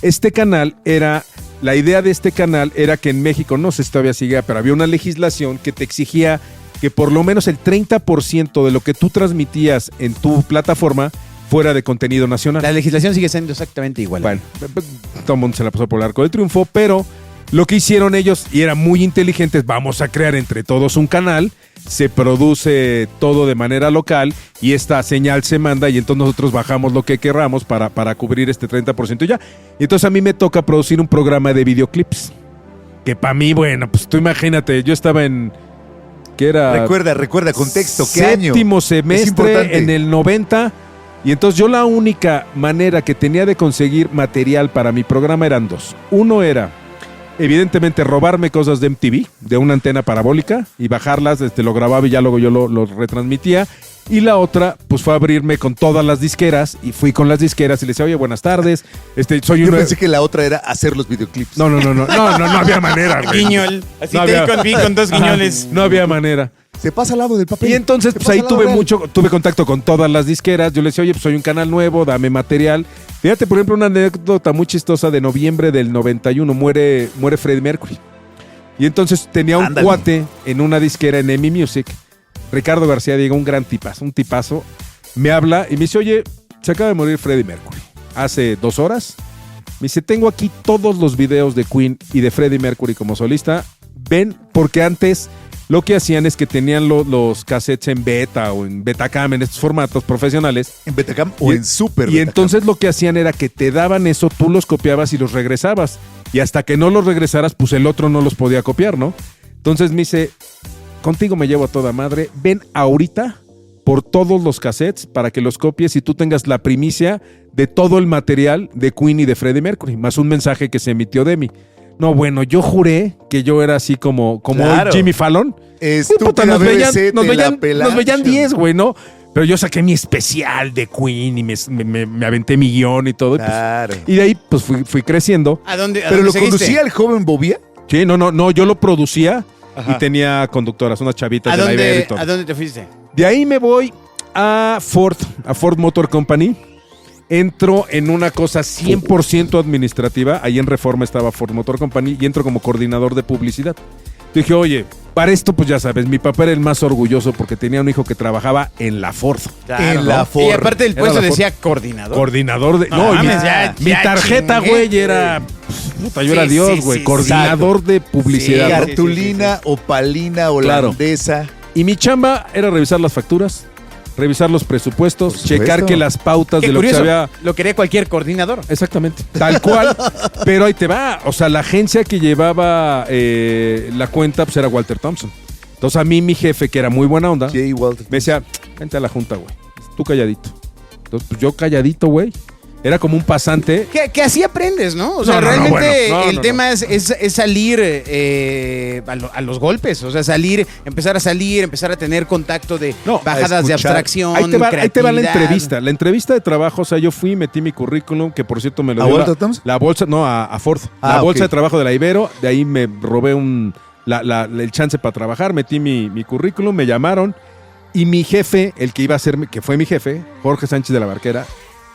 Este canal era... La idea de este canal era que en México, no sé si todavía sigue, pero había una legislación que te exigía que por lo menos el 30% de lo que tú transmitías en tu plataforma fuera de contenido nacional. La legislación sigue siendo exactamente igual. Bueno, todo el mundo se la pasó por el arco del triunfo, pero lo que hicieron ellos, y eran muy inteligentes, vamos a crear entre todos un canal, se produce todo de manera local y esta señal se manda y entonces nosotros bajamos lo que querramos para cubrir este 30% y ya. Y entonces a mí me toca producir un programa de videoclips, que para mí, bueno, pues tú imagínate, yo estaba en... ¿Qué era? Recuerda, contexto, ¿qué año? Séptimo Es semestre importante. en el 90. Y entonces yo la única manera que tenía de conseguir material para mi programa eran 2. Uno era, evidentemente, robarme cosas de MTV, de una antena parabólica, y bajarlas, lo grababa y ya luego yo lo retransmitía. Y la otra, pues fue abrirme con todas las disqueras, y fui con las disqueras y les decía, oye, buenas tardes, soy Yo un... pensé que la otra era hacer los videoclips. No había manera, güey. Guiñol. Así No te había- vi con 2 guiñoles. No había manera. Se pasa al lado del papel. Y entonces, Se pues pasa ahí al lado real. tuve contacto con todas las disqueras. Yo les decía, oye, pues soy un canal nuevo, dame material. Fíjate, por ejemplo, una anécdota muy chistosa de noviembre del 91, muere Freddie Mercury. Y entonces tenía un Ándale. cuate en una disquera en EMI Music, Ricardo García Diego, un gran tipazo, un tipazo. Me habla y me dice, oye, se acaba de morir Freddie Mercury. Hace 2 horas. Me dice, tengo aquí todos los videos de Queen y de Freddie Mercury como solista. Ven, porque antes lo que hacían es que tenían los cassettes en beta o en Betacam, en estos formatos profesionales. En Betacam o en Super Y Betacam. entonces lo que hacían era que te daban eso, tú los copiabas y los regresabas. Y hasta que no los regresaras, pues el otro no los podía copiar, ¿no? Entonces me dice, contigo me llevo a toda madre, ven ahorita por todos los cassettes para que los copies y tú tengas la primicia de todo el material de Queen y de Freddie Mercury, más un mensaje que se emitió de mí. No, bueno, yo juré que yo era así como Claro. Jimmy Fallon. Estúpida Puta, nos BBC, te la veían pelaron. 10, güey, ¿no? Pero yo saqué mi especial de Queen y me aventé mi guión y todo. Claro. Y de ahí, pues fui creciendo. ¿A dónde? ¿Pero lo conducía el joven Bobia? Sí, no, yo lo producía y tenía conductoras, unas chavitas de la Ibero y todo. ¿A dónde te fuiste? De ahí me voy a Ford Motor Company. Entro en una cosa 100% administrativa. Ahí en Reforma estaba Ford Motor Company y entro como coordinador de publicidad. Dije, oye, para esto, pues ya sabes, mi papá era el más orgulloso porque tenía un hijo que trabajaba en la Ford. En la Ford. Y aparte del Era puesto la Ford. decía coordinador. Coordinador de... No No, mames, mi, ya mi tarjeta, chingué, güey, era... Puta, yo era Sí, Dios, sí, güey. sí, coordinador de publicidad. Sí, ¿no? Cartulina, opalina, Claro. holandesa. Y mi chamba era revisar las facturas, revisar los presupuestos, Por supuesto. checar que las pautas Qué de lo curioso, que se había... lo quería cualquier coordinador. Exactamente, tal cual. Pero ahí te va. O sea, la agencia que llevaba la cuenta pues era Walter Thompson. Entonces a mí mi jefe, que era muy buena onda, J. Walter. me decía, vente a la junta, güey. Tú calladito. Entonces, pues yo calladito, güey. Era como un pasante. Que así aprendes, ¿no? O sea, No, realmente bueno, el tema es salir a los golpes. O sea, empezar a tener contacto de bajadas de escuchar. abstracción, Ahí te va la creatividad. entrevista. La entrevista de trabajo, o sea, yo fui, metí mi currículum, que por cierto me lo ¿A dio Walter Thompson? la bolsa, no, a Ford. Ah, la bolsa ok. de trabajo de la Ibero, de ahí me robé el chance para trabajar, metí mi currículum, me llamaron y mi jefe, el que iba a ser, que fue mi jefe, Jorge Sánchez de la Barquera,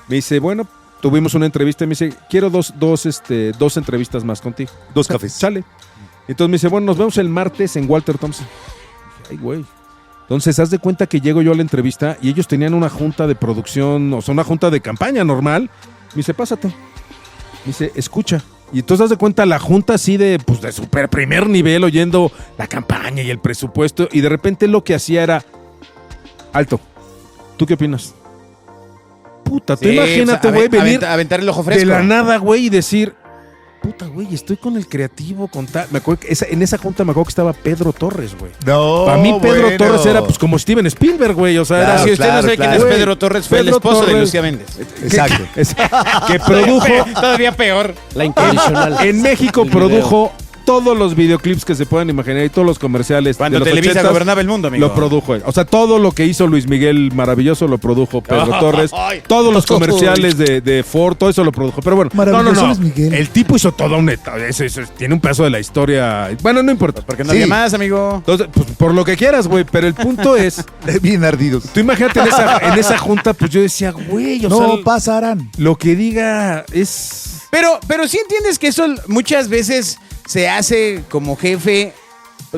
me dice, bueno, tuvimos una entrevista y me dice, quiero dos entrevistas más contigo. 2 cafés. Sale. Entonces me dice, bueno, nos vemos el martes en Walter Thompson. Dije, ay, güey. Entonces, haz de cuenta que llego yo a la entrevista y ellos tenían una junta de producción, o sea, una junta de campaña normal. Me dice, pásate. Me dice, escucha. Y entonces, haz de cuenta la junta así de super primer nivel, oyendo la campaña y el presupuesto. Y de repente lo que hacía era, alto, ¿tú qué opinas? Puta, tú Sí, imagínate, o sea, güey, venir aventar el ojo fresco. de la nada, güey, y decir, puta, güey, estoy con el creativo, con tal. Me acuerdo que en esa junta me acuerdo que estaba Pedro Torres, güey. No, Para mí Pedro bueno. Torres era pues como Steven Spielberg, güey, o sea, Claro, era... Si usted claro, no sabe quién claro. es Pedro Torres, fue el Pedro esposo de Torres. Lucía Méndez. Exacto. que produjo, Todavía peor. La incondicional. en México El produjo todos los videoclips que se puedan imaginar y todos los comerciales Cuando de los Televisa 80s, gobernaba el mundo, amigo. lo produjo él. O sea, todo lo que hizo Luis Miguel maravilloso lo produjo Pedro Torres. Todos los comerciales de Ford, todo eso lo produjo. Pero bueno, Maravilloso Luis Miguel. El tipo hizo toda una etapa. Tiene un pedazo de la historia. Bueno, no importa. Porque no Sí. había más, amigo. Entonces, pues, por lo que quieras, güey. Pero el punto es, Bien ardidos. tú imagínate en esa junta, pues yo decía, güey, o No sea, pasarán. lo que diga es... Pero sí entiendes que eso muchas veces se hace como jefe,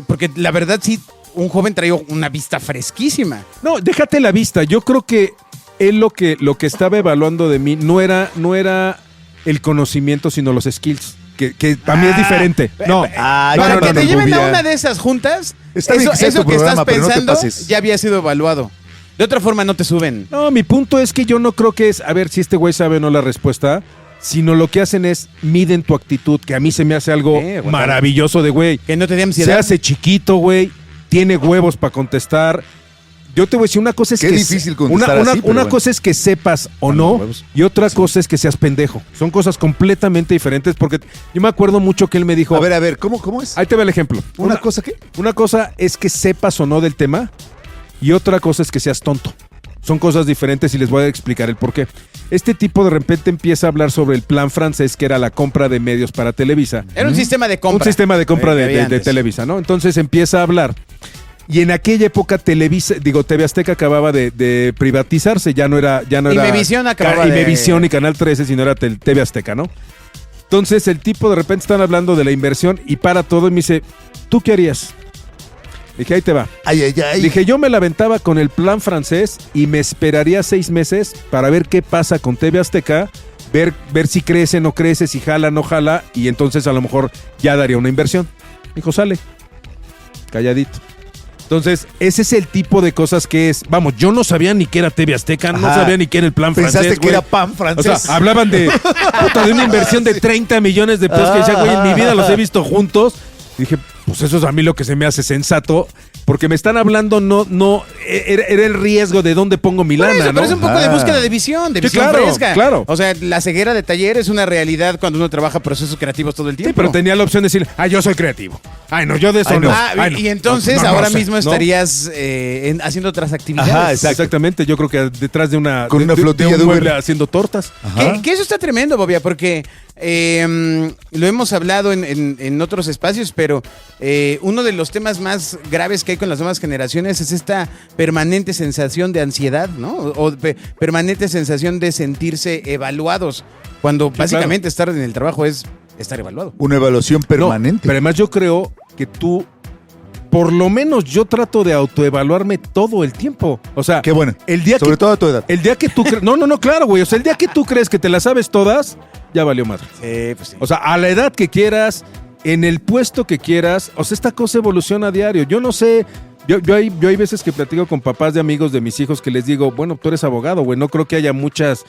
porque la verdad sí, un joven traía una vista fresquísima. No, déjate la vista. Yo creo que él lo que estaba evaluando de mí no era el conocimiento, sino los skills. Que para mí es diferente. No, Ay, Para no, que no, te no, lleven a Bobia. una de esas juntas, Está bien que sea eso tu que programa, estás pero no te pensando pases. ya había sido evaluado. De otra forma no te suben. No, mi punto es que yo no creo que es, a ver si este güey sabe o no la respuesta, sino lo que hacen es miden tu actitud, que a mí se me hace algo bueno. maravilloso de güey. Que no te dé Se ansiedad. hace chiquito, güey, tiene huevos para contestar. Yo te voy a decir, una cosa es Qué que difícil contestar una así, pero una bueno. cosa es que sepas o Bueno, no, huevos. y otra cosa es que seas pendejo. Son cosas completamente diferentes, porque yo me acuerdo mucho que él me dijo, A ver, ¿cómo es? ahí te va el ejemplo. ¿Una cosa qué? Una cosa es que sepas o no del tema y otra cosa es que seas tonto. Son cosas diferentes y les voy a explicar el por qué. Este tipo de repente empieza a hablar sobre el plan francés, que era la compra de medios para Televisa. Era un sistema de compra. Un sistema de compra que había de antes. Televisa, ¿no? Entonces empieza a hablar. Y en aquella época TV Azteca acababa de privatizarse, ya no era Imevisión acababa de- Imevisión y Canal 13, sino era TV Azteca, ¿no? Entonces el tipo de repente están hablando de la inversión y para todo y me dice, ¿tú qué harías? Dije, ahí te va. Ay. Dije, yo me la aventaba con el plan francés y me esperaría 6 meses para ver qué pasa con TV Azteca, ver si crece, no crece, si jala, no jala, y entonces a lo mejor ya daría una inversión. Dijo, sale. Calladito. Entonces, ese es el tipo de cosas que es. Vamos, yo no sabía ni qué era TV Azteca, no Ajá. sabía ni qué era el plan Pensaste francés. que güey. era pan O francés. sea, hablaban de una inversión de 30 millones de pesos que decía, güey, en mi vida los he visto juntos. Dije, pues eso es a mí lo que se me hace sensato, porque me están hablando, era el riesgo de dónde pongo mi Por lana, eso, ¿no? pero es un poco de Ajá. búsqueda de visión Sí, claro, fresca. claro. O sea, la ceguera de taller es una realidad cuando uno trabaja procesos creativos todo el Sí, tiempo. pero tenía la opción de decir, yo soy creativo. Ay, no, yo de eso Ay, no. no. Ah, Ay, no. y entonces No, no ahora sé, mismo ¿no? estarías haciendo otras actividades. Ajá, exacto. Exactamente, yo creo que detrás de una, Con una de flotilla un de Uber. mueble haciendo tortas. Ajá. Que eso está tremendo, Bobia, porque lo hemos hablado en otros espacios, pero uno de los temas más graves que hay con las nuevas generaciones es esta permanente sensación de ansiedad, ¿no? O permanente sensación de sentirse evaluados, cuando básicamente estar en el trabajo es estar evaluado. Una evaluación permanente. No, pero además yo creo que tú, por lo menos yo trato de autoevaluarme todo el tiempo. O sea, Qué bueno. el día Sobre que todo a tu edad. el día que tú no, claro, güey. O sea, el día que tú crees que te las sabes todas, ya valió madre. Sí, pues sí. O sea, a la edad que quieras, en el puesto que quieras, o sea, esta cosa evoluciona a diario. Yo no sé, yo hay veces que platico con papás de amigos de mis hijos que les digo, bueno, tú eres abogado, güey, no creo que haya muchos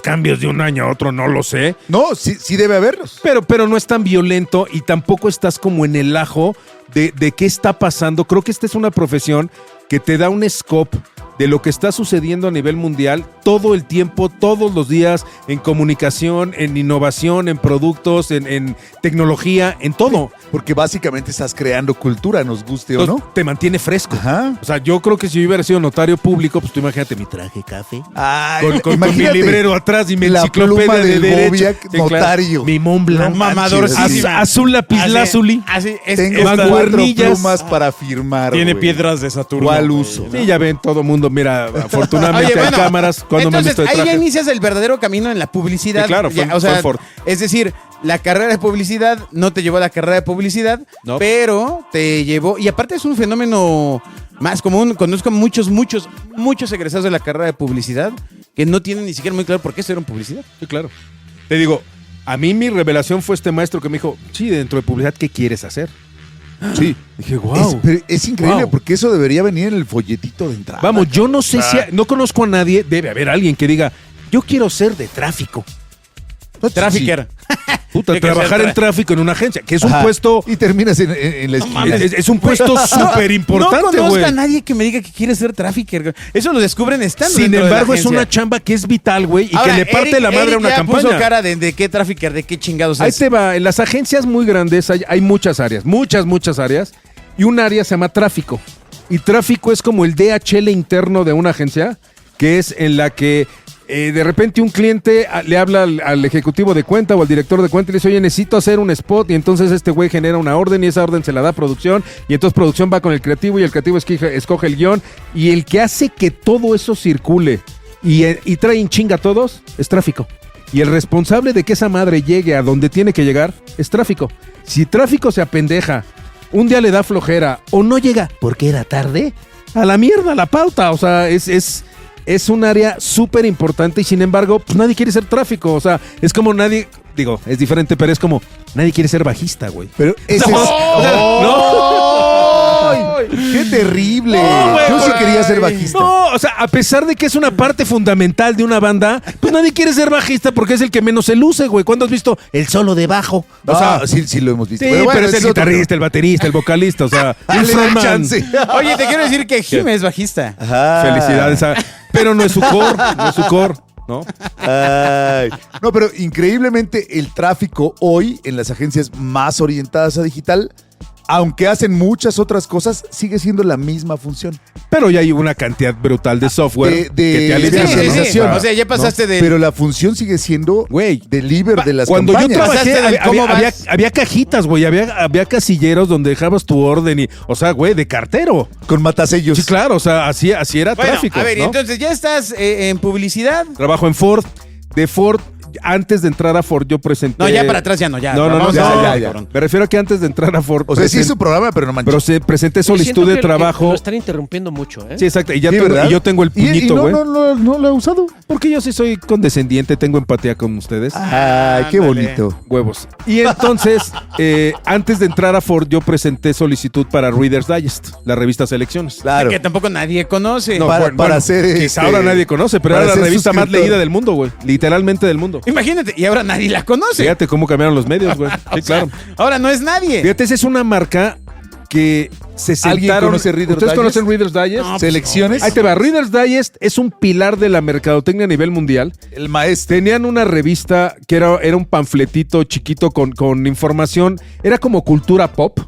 cambios de un año a otro, no lo sé. No, sí debe haberlos. Pero no es tan violento y tampoco estás como en el ajo de qué está pasando. Creo que esta es una profesión que te da un scope de lo que está sucediendo a nivel mundial todo el tiempo, todos los días, en comunicación, en innovación, en productos, en tecnología, en todo. Porque básicamente estás creando cultura, nos guste o Entonces, no. te mantiene fresco. Ajá. O sea, yo creo que si yo hubiera sido notario público, pues tú imagínate mi traje café. Ay, Con mi imagínate librero atrás y mi la enciclopedia pluma de del derecho. Bobiac, Sí, claro. notario. Mi Mont Blanc. No Mamador, manches, Azul lapislázuli. Así es. Tengo Van 4 cuernillas. plumas para firmar. Tiene güey. piedras de Saturno. ¿Cuál güey, uso? ¿no? Sí, ya ven, todo mundo, mira, afortunadamente Oye, bueno, hay cámaras cuando me entonces, meto de ahí ya traje. inicias el verdadero camino en la publicidad. Sí, claro, fue- Ya, o sea, fue Ford. es decir, la carrera de publicidad no te llevó a la carrera de publicidad, No. pero te llevó, y aparte es un fenómeno más común. Conozco muchos egresados de la carrera de publicidad que no tienen ni siquiera muy claro por qué estudiaron publicidad. Sí, claro. Te digo, a mí mi revelación fue este maestro que me dijo, sí, dentro de publicidad, ¿qué quieres hacer? Sí. Dije, wow. Es increíble Wow. porque eso debería venir en el folletito de entrada. Vamos, yo no sé si... no conozco a nadie, debe haber alguien que diga, yo quiero ser de tráfico. Trafficker. Puta, Tiene que trabajar ser en tráfico en una agencia, que es un Ajá. puesto... Y terminas en la esquina. Es un puesto súper No importante, conozco güey. a nadie que me diga que quiere ser trafficker. Eso lo descubren estando Sin dentro de la embargo, es agencia. una chamba que es vital, güey, y Ahora, que le parte Eric- la madre Eric a una ya campaña. puso cara de qué trafficker, de qué chingados Ahí es. te va, en las agencias muy grandes hay muchas áreas, muchas áreas, y un área se llama tráfico. Y tráfico es como el DHL interno de una agencia, que es en la que de repente un cliente le habla al ejecutivo de cuenta o al director de cuenta y le dice, oye, necesito hacer un spot, y entonces este güey genera una orden y esa orden se la da a producción, y entonces producción va con el creativo y el creativo escoge el guión, y el que hace que todo eso circule y trae en chinga a todos es tráfico. Y el responsable de que esa madre llegue a donde tiene que llegar es tráfico. Si tráfico se apendeja, un día le da flojera o no llega porque era tarde, a la mierda la pauta. O sea, es un área súper importante y sin embargo, pues nadie quiere ser tráfico. O sea, es como nadie, digo, es diferente, pero es como nadie quiere ser bajista, güey. Pero ese es... ¡Ay! ¡Qué terrible! No, güey, Yo sí güey. quería ser bajista. No, o sea, a pesar de que es una parte fundamental de una banda, pues nadie quiere ser bajista porque es el que menos se luce, güey. ¿Cuándo has visto el solo de bajo? O sea, sí lo hemos visto. sí, bueno, pero es el ese otro guitarrista, el baterista, el vocalista, o sea, un tema. Dale frontman. chance. Oye, te quiero decir que Jim es bajista. Ajá. Felicidades, pero no es su core, no es su core, ¿no? Ay. No, pero increíblemente el tráfico hoy en las agencias más orientadas a digital, aunque hacen muchas otras cosas, sigue siendo la misma función. Pero ya hay una cantidad brutal de software que te alivia. sí, ¿no? sí. O sea, ya pasaste de... Pero la función sigue siendo Güey, deliver de las cuando campañas. yo trabajé, Pasaste del cómo había vas. había cajitas, güey, había casilleros donde dejabas tu orden y, o sea, güey, de cartero. Con matasellos. Sí, claro, o sea, así era Bueno, tráfico. a ver, ¿no? entonces ya estás en publicidad. Trabajo en Ford. De Ford, antes de entrar a Ford, yo presenté. No, ya para atrás ya no, ya. No, Vamos a hacer ya. cabrón. Me refiero a que antes de entrar a Ford. O sea, sí es su programa, pero no manches. Pero se presenté Yo solicitud siento de que trabajo. lo están interrumpiendo mucho, ¿eh? Sí, exacto. Y, ya Sí, tengo- ¿verdad? y yo tengo el Y puñito, güey. no lo he usado. Porque yo sí soy condescendiente, tengo empatía con ustedes. Ay, qué Ándale. bonito. Huevos. Y entonces, antes de entrar a Ford, yo presenté solicitud para Reader's Digest, la revista Selecciones. Claro. Que tampoco nadie conoce. No, para hacer, quizá ahora nadie conoce, pero para era la ser revista más suscriptor. leída del mundo, güey. Literalmente del mundo. Imagínate, y ahora nadie la conoce. Fíjate cómo cambiaron los medios, güey. Sí, claro. Ahora no es nadie. Fíjate, esa es una marca que se ¿Alguien sentaron... conoce Reader's ¿Ustedes Digest? conocen Reader's Digest? No, Selecciones. Ahí te va. Reader's Digest es un pilar de la mercadotecnia a nivel mundial. El maestro. Tenían una revista que era un panfletito chiquito con información. Era como cultura pop.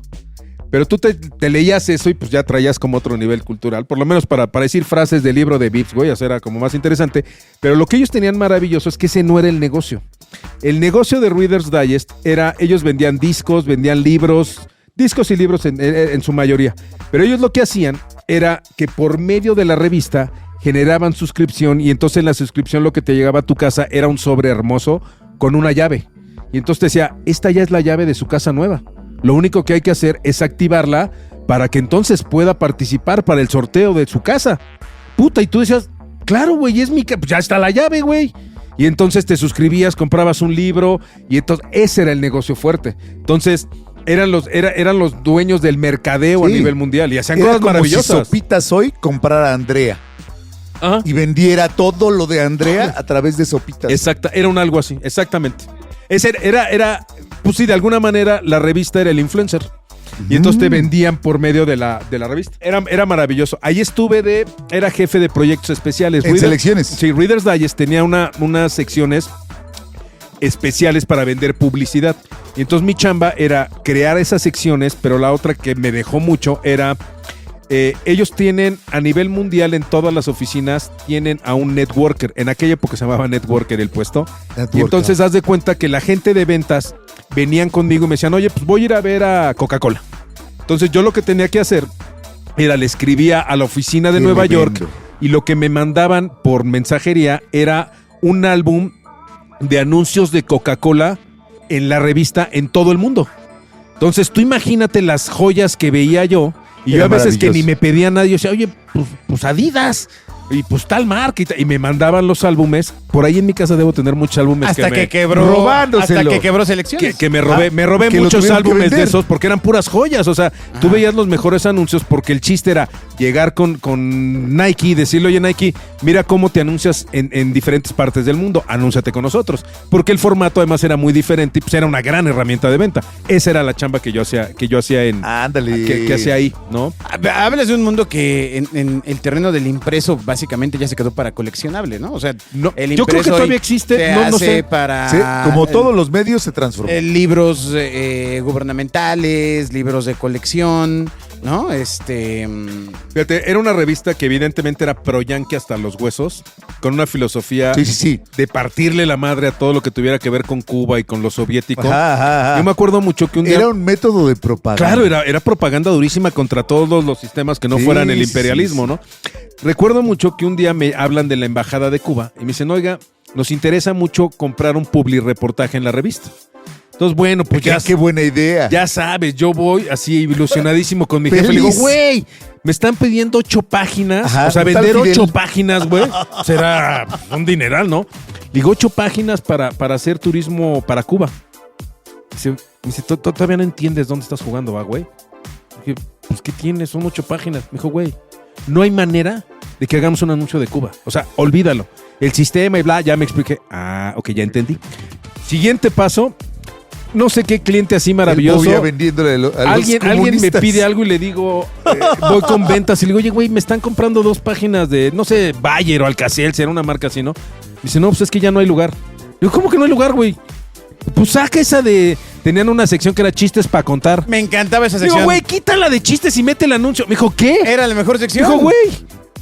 Pero tú te leías eso y pues ya traías como otro nivel cultural. Por lo menos para decir frases del libro de Vips, güey. O sea, era como más interesante. Pero lo que ellos tenían maravilloso es que ese no era el negocio. El negocio de Reader's Digest era... Ellos vendían discos, vendían libros... Discos y libros en su mayoría. Pero ellos lo que hacían era que por medio de la revista generaban suscripción y entonces en la suscripción lo que te llegaba a tu casa era un sobre hermoso con una llave. Y entonces te decía, esta ya es la llave de su casa nueva. Lo único que hay que hacer es activarla para que entonces pueda participar para el sorteo de su casa. Puta, y tú decías, claro, güey, es mi casa, ya está la llave, güey. Y entonces te suscribías, comprabas un libro y entonces ese era el negocio fuerte. Entonces... Eran los dueños del mercadeo a Sí. nivel mundial y hacían Era cosas como maravillosas. si Sopitas hoy comprara a Andrea Ajá. y vendiera todo lo de Andrea a través de Sopitas. Exacta, era un algo así, exactamente. Ese era, pues sí, de alguna manera la revista era el influencer. Y entonces te vendían por medio de la revista. Era maravilloso. Ahí era jefe de proyectos especiales. En selecciones. Sí, Reader's Digest tenía unas secciones especiales para vender publicidad. Y entonces mi chamba era crear esas secciones, pero la otra que me dejó mucho era... ellos tienen a nivel mundial en todas las oficinas tienen a un networker. En aquella época se llamaba networker el puesto. Y entonces haz de cuenta que la gente de ventas venían conmigo y me decían, oye, pues voy a ir a ver a Coca-Cola. Entonces yo lo que tenía que hacer era le escribía a la oficina de Nueva York y lo que me mandaban por mensajería era un álbum de anuncios de Coca-Cola en la revista en todo el mundo. Entonces tú imagínate las joyas que veía yo. Y yo a veces que ni me pedía nadie, yo decía, oye, pues Adidas, y pues tal marca, y me mandaban los álbumes. Por ahí en mi casa debo tener muchos álbumes Hasta que quebró. robándoselo. Hasta que quebró selecciones. Que me robé que muchos álbumes de vender. esos porque eran puras joyas. O sea, tú veías los mejores anuncios porque el chiste era llegar con Nike y decirle, oye Nike, mira cómo te anuncias en diferentes partes del mundo, anúnciate con nosotros. Porque el formato además era muy diferente y pues era una gran herramienta de venta. Esa era la chamba que yo hacía en... Ándale. Que hacía ahí, ¿no? Hablas de un mundo que en el terreno del impreso básicamente ya se quedó para coleccionable, ¿no? O sea, No, el yo creo que impreso todavía hoy existe, se no hace sé. para... Sí, como todos los medios se transformó. libros gubernamentales, libros de colección, ¿no? Fíjate, era una revista que evidentemente era pro yankee hasta los huesos, con una filosofía Sí. de partirle la madre a todo lo que tuviera que ver con Cuba y con lo soviético. Ajá. Yo me acuerdo mucho que un día... Era un método de propaganda. Claro, era propaganda durísima contra todos los sistemas que no Sí, fueran el sí, imperialismo, sí. ¿no? Recuerdo mucho que un día me hablan de la embajada de Cuba y me dicen, oiga, nos interesa mucho comprar un publireportaje en la revista. Entonces, bueno, pues Qué buena idea. ya sabes, yo voy así ilusionadísimo con mi jefe. Le digo, Feliz. güey, me están pidiendo 8 páginas. Ajá, o sea, tal vender Fidel. 8 páginas, güey. Será un dineral, ¿no? Digo, 8 páginas para hacer turismo para Cuba. Me dice, todavía no entiendes dónde estás jugando, ¿va, güey? Dije, pues, ¿qué tienes? Son 8 páginas. Me dijo, güey, no hay manera de que hagamos un anuncio de Cuba. O sea, olvídalo. El sistema y bla, ya me expliqué. Ah, ok, ya entendí. Siguiente paso. No sé qué cliente así maravilloso. El vendiéndole a los Alguien me comunistas. pide algo y le digo, voy con ventas y le digo, oye, güey, me están comprando 2 páginas de, no sé, Bayer o Alka-Seltzer, una marca así, ¿no? Dice, no, pues es que ya no hay lugar. Digo, ¿cómo que no hay lugar, güey? Pues saca esa de... Tenían una sección que era chistes para contar. Me encantaba esa sección. Digo, güey, quítala de chistes y mete el anuncio. Me dijo, ¿qué? Era la mejor sección. Dijo, güey,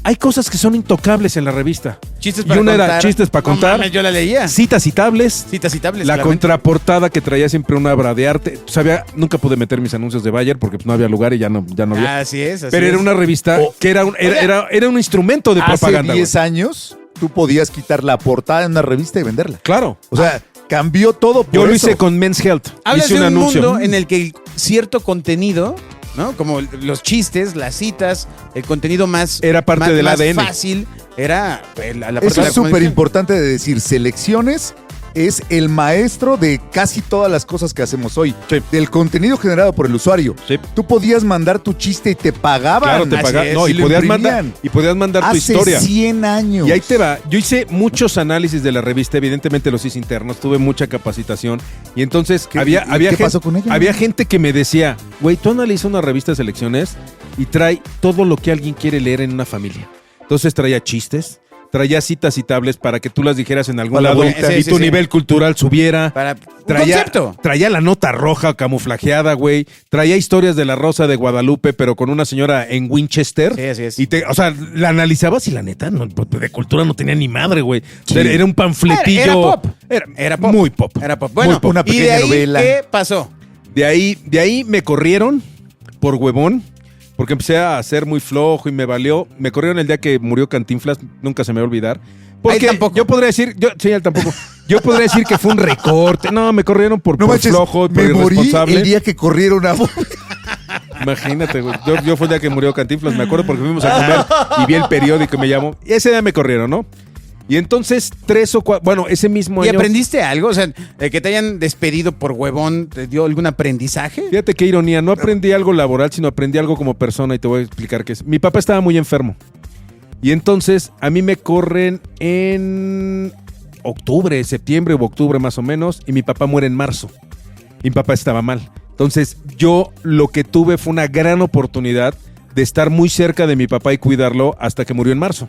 hay cosas que son intocables en la revista. Chistes Y para una contar. era chistes para No contar. mames, yo la leía. Citas citables. Citas citables. La claramente. contraportada que traía siempre una obra de arte. Nunca pude meter mis anuncios de Bayer porque pues, no había lugar y ya no había. Así es. Pero era una revista que era un instrumento de propaganda. Hace 10 años, tú podías quitar la portada en una revista y venderla. Claro. O sea, cambió todo por Yo lo eso. hice con Men's Health. Hablas Hice de un un anuncio. mundo en el que cierto contenido, ¿no? Como los chistes, las citas, el contenido más... Era parte más, del más ADN. fácil, era la parte Eso de la es súper comunicación. importante de decir. Selecciones es el maestro de casi todas las cosas que hacemos hoy. Sí. Del contenido generado por el usuario. Sí. Tú podías mandar tu chiste y te pagaban. Claro, te Así pagaban. es, No, y y lo podías imprimían. mandar tu Hace historia. 100 años. Y ahí te va. Yo hice muchos análisis de la revista, evidentemente los hice internos, tuve mucha capacitación. Y entonces ¿Qué- había qué gente, pasó con ella? había gente que me decía, güey, tú analizas una revista de selecciones y trae todo lo que alguien quiere leer en una familia. Entonces traía chistes, traía citas citables para que tú las dijeras en algún Para la lado abuelita. y Sí, tu sí, sí. nivel cultural subiera. Para un concepto. Traía la nota roja camuflajeada, güey. Traía historias de la Rosa de Guadalupe, pero con una señora en Winchester. Sí, así es. Y o sea, la analizabas y la neta, de cultura no tenía ni madre, güey. O sea, era un panfletillo. Era pop. Era pop. Muy pop. Era pop. Bueno, Muy pop. Una ¿y de pequeña ahí novela. qué pasó? De ahí me corrieron por huevón. Porque empecé a ser muy flojo y me valió. Me corrieron el día que murió Cantinflas, nunca se me va a olvidar. Porque tampoco. yo podría decir, sí, él tampoco. Yo podría decir que fue un recorte. No, me corrieron por No manches, flojo y por me morí irresponsable. el día que corrieron a... Imagínate, güey. Yo fue el día que murió Cantinflas, me acuerdo porque fuimos a comer y vi el periódico y me llamó. Y ese día me corrieron, ¿no? Y entonces 3 o 4, bueno, ese mismo ¿Y año. aprendiste algo? O sea, que te hayan despedido por huevón, ¿te dio algún aprendizaje? Fíjate qué ironía, no aprendí algo laboral, sino aprendí algo como persona y te voy a explicar qué es. Mi papá estaba muy enfermo. Y entonces a mí me corren en septiembre u octubre más o menos, y mi papá muere en marzo. Mi papá estaba mal. Entonces, yo lo que tuve fue una gran oportunidad de estar muy cerca de mi papá y cuidarlo hasta que murió en marzo.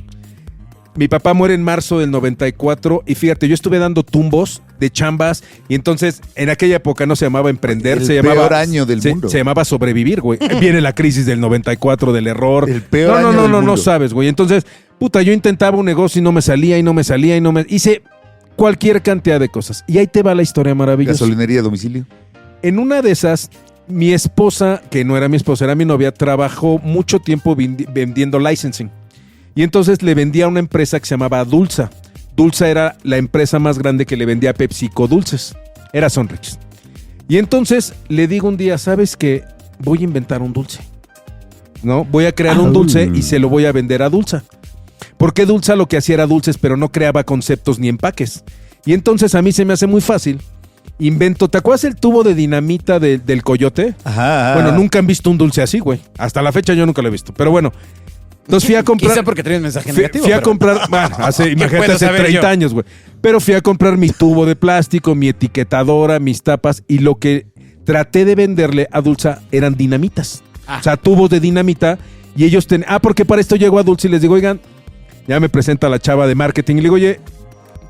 Mi papá muere en marzo del 94 y fíjate, yo estuve dando tumbos de chambas y entonces en aquella época no se llamaba emprender, El se llamaba peor año del mundo. Se llamaba sobrevivir, güey. Viene la crisis del 94 del error. El peor año del No mundo. sabes, güey. Entonces, puta, yo intentaba un negocio y no me salía hice cualquier cantidad de cosas. Y ahí te va la historia maravillosa. Gasolinería a domicilio. En una de esas, mi esposa, que no era mi esposa, era mi novia, trabajó mucho tiempo vendiendo licensing. Y entonces le vendía a una empresa que se llamaba Dulza. Dulza era la empresa más grande que le vendía a PepsiCo dulces. Era Sonrix. Y entonces le digo un día, ¿sabes qué? Voy a inventar un dulce. ¿No? Voy a crear un dulce y se lo voy a vender a Dulza. Porque Dulza lo que hacía era dulces, pero no creaba conceptos ni empaques. Y entonces a mí se me hace muy fácil. Invento, ¿te acuerdas el tubo de dinamita del coyote? Ajá. Bueno, nunca han visto un dulce así, güey. Hasta la fecha yo nunca lo he visto. Pero bueno, entonces fui a comprar... Quizá porque trae un mensaje Fui negativo. a pero- comprar, bueno, imagínate, puedo hace saber 30 yo? años, güey. Pero fui a comprar mi tubo de plástico, mi etiquetadora, mis tapas y lo que traté de venderle a Dulza eran dinamitas. Ah. O sea, tubos de dinamita y ellos porque para esto llego a Dulce y les digo, oigan, ya me presenta la chava de marketing y le digo, oye,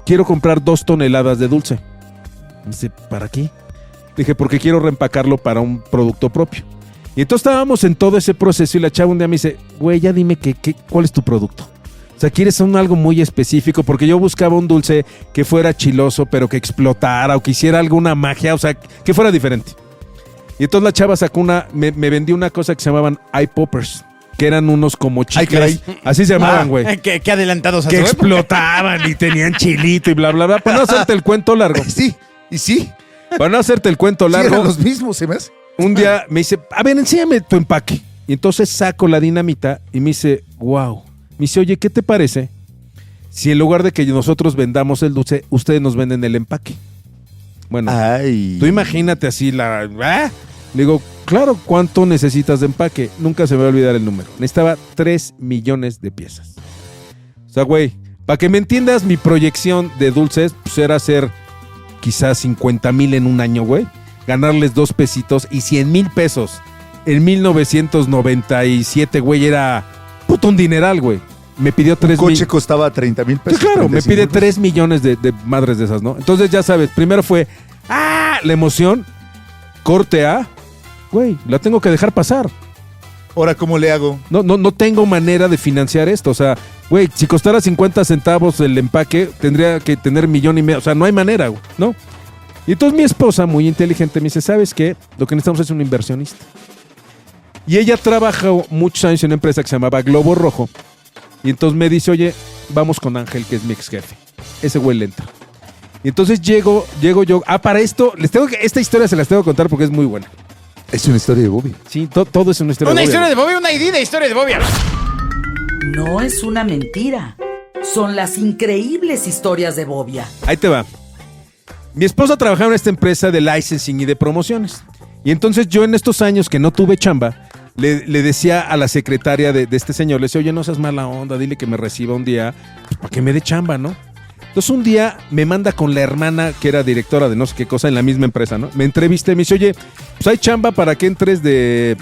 quiero comprar 2 toneladas de dulce. Me dice, ¿para qué? Dije, porque quiero reempacarlo para un producto propio. Y entonces estábamos en todo ese proceso y la chava un día me dice, güey, ya dime cuál es tu producto. O sea, ¿quieres algo muy específico? Porque yo buscaba un dulce que fuera chiloso, pero que explotara o que hiciera alguna magia, o sea, que fuera diferente. Y entonces la chava sacó me vendió una cosa que se llamaban eye poppers, que eran unos como chicles. caray. Así se llamaban, güey. ¿Qué adelantados a Que su época? explotaban y tenían chilito y bla, bla, bla. Para no hacerte el cuento largo. Sí, y sí. Para no hacerte el cuento Sí, largo. eran los mismos, ¿se me hace? Un día me dice, a ver, enséñame tu empaque. Y entonces saco la dinamita y me dice, wow. Me dice, oye, ¿qué te parece si en lugar de que nosotros vendamos el dulce, ustedes nos venden el empaque? Bueno, Ay. tú imagínate así la... ¿ah? Le digo, claro, ¿cuánto necesitas de empaque? Nunca se me va a olvidar el número. Necesitaba 3 millones de piezas. O sea, güey, para que me entiendas, mi proyección de dulces pues era hacer quizás 50,000 en un año, güey. Ganarles 2 pesitos y 100,000 pesos. En 1997, güey, era puto un dineral, güey. Me pidió 3 Un coche costaba 30,000 Sí, pesos. claro, me 35,000 pide pesos. 3 millones de madres de esas, ¿no? Entonces ya sabes, primero fue, la emoción, corte A, güey, la tengo que dejar pasar. Ahora, ¿cómo le hago? No tengo manera de financiar esto, o sea, güey, si costara 50 centavos el empaque, tendría que tener 1,5 millones, o sea, no hay manera, güey, ¿no? Y entonces mi esposa, muy inteligente, me dice, ¿sabes qué? Lo que necesitamos es un inversionista. Y ella trabajó muchos años en una empresa que se llamaba Globo Rojo. Y entonces me dice, oye, vamos con Ángel, que es mi ex jefe. Ese güey le entra. Y entonces llego yo. Para esto, esta historia se las tengo que contar porque es muy buena. Es una historia de Bobby. Sí, todo es una historia. Una de historia Bobby. de Bobby, una ID de historia de Bobby. No es una mentira. Son las increíbles historias de Bobia. Ahí te va. Mi esposa trabajaba en esta empresa de licensing y de promociones. Y entonces yo en estos años que no tuve chamba, le decía a la secretaria de este señor, le decía, oye, no seas mala onda, dile que me reciba un día, pues, para que me dé chamba, ¿no? Entonces un día me manda con la hermana, que era directora de no sé qué cosa en la misma empresa, ¿no? Me entrevisté y me dice, oye, pues hay chamba para que entres de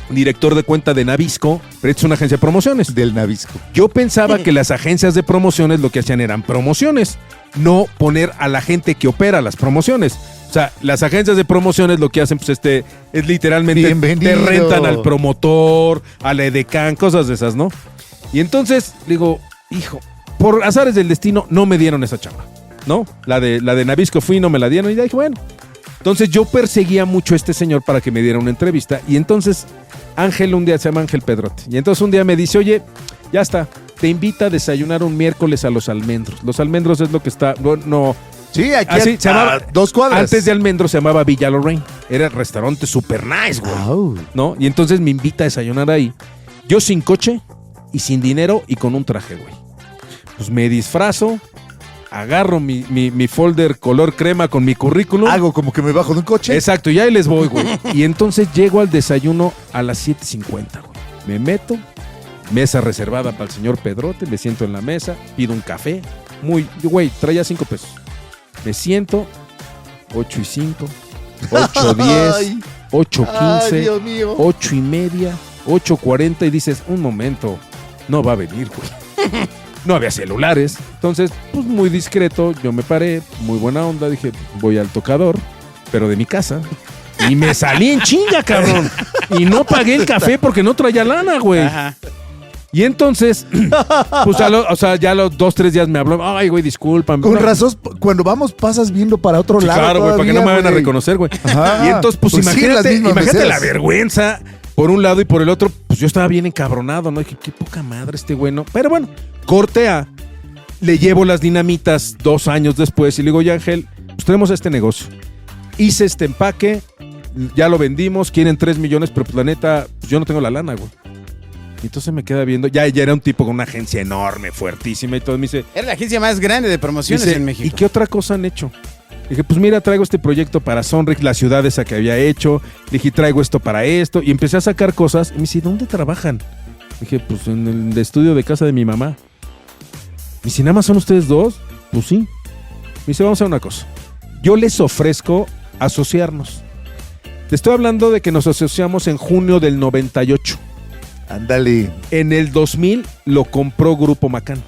director de cuenta de Nabisco, pero es una agencia de promociones. Del Nabisco. Yo pensaba que las agencias de promociones lo que hacían eran promociones, no poner a la gente que opera las promociones. O sea, las agencias de promociones lo que hacen pues es literalmente Bienvenido. te rentan al promotor, a la edecán, cosas de esas, ¿no? Y entonces digo, hijo, por azares del destino no me dieron esa chamba, ¿no? La de Nabisco fui y no me la dieron y ya dije, bueno. Entonces yo perseguía mucho a este señor para que me diera una entrevista y entonces Ángel un día, se llama Ángel Pedrote, y entonces un día me dice, oye, ya está, te invita a desayunar un miércoles a Los Almendros. Los Almendros es lo que está, no Sí, aquí así, se llamaba, 2 cuadras. antes de Almendros se llamaba Villa Lorraine, era el restaurante super nice, güey, Au. ¿no? Y entonces me invita a desayunar ahí, yo sin coche y sin dinero y con un traje, güey. Pues me disfrazo, agarro mi folder color crema con mi currículum. Hago como que me bajo de un coche. Exacto, y ahí les voy, güey. Y entonces llego al desayuno a las 7:50, güey. Me meto, mesa reservada para el señor Pedrote, me siento en la mesa, pido un café. Güey, traía 5 pesos. Me siento, 8:05, 8:10, Ay. 8:15, Ay, Dios mío. 8:30, 8:40 y dices, un momento, no va a venir, güey. No había celulares. Entonces, pues muy discreto, yo me paré, muy buena onda, dije, voy al tocador, pero de mi casa. Y me salí en chinga, cabrón. Y no pagué el café porque no traía lana, güey. Ajá. Y entonces, pues ya a los 2-3 días me habló, ay, güey, discúlpame. Con No, razón, cuando vamos pasas viendo para otro sí, lado. claro, güey, para que no me vayan a reconocer, güey. Ajá. Y entonces, pues, sí, las imagínate mismas la meseras. vergüenza por un lado y por el otro. Pues yo estaba bien encabronado, ¿no? Dije, qué poca madre este güey, ¿no? Pero bueno, corte A. Le llevo las dinamitas 2 años después y le digo, oye, Ángel, pues tenemos este negocio. Hice este empaque, ya lo vendimos, quieren 3 millones, pero pues la neta, pues yo no tengo la lana, güey. Y entonces me queda viendo, ya era un tipo con una agencia enorme, fuertísima y todo. Me dice, Era la agencia más grande de promociones dice, en México. ¿y qué otra cosa han hecho? Dije, pues mira, traigo este proyecto para Sonrix, la ciudad esa que había hecho. Dije, traigo esto para esto. Y empecé a sacar cosas. Y me dice, ¿dónde trabajan? Dije, pues en el estudio de casa de mi mamá. Me dice, ¿nada más son ustedes dos? Pues sí. Me dice, vamos a hacer una cosa. Yo les ofrezco asociarnos. Te estoy hablando de que nos asociamos en junio del 98. Ándale. En el 2000 lo compró Grupo Macán.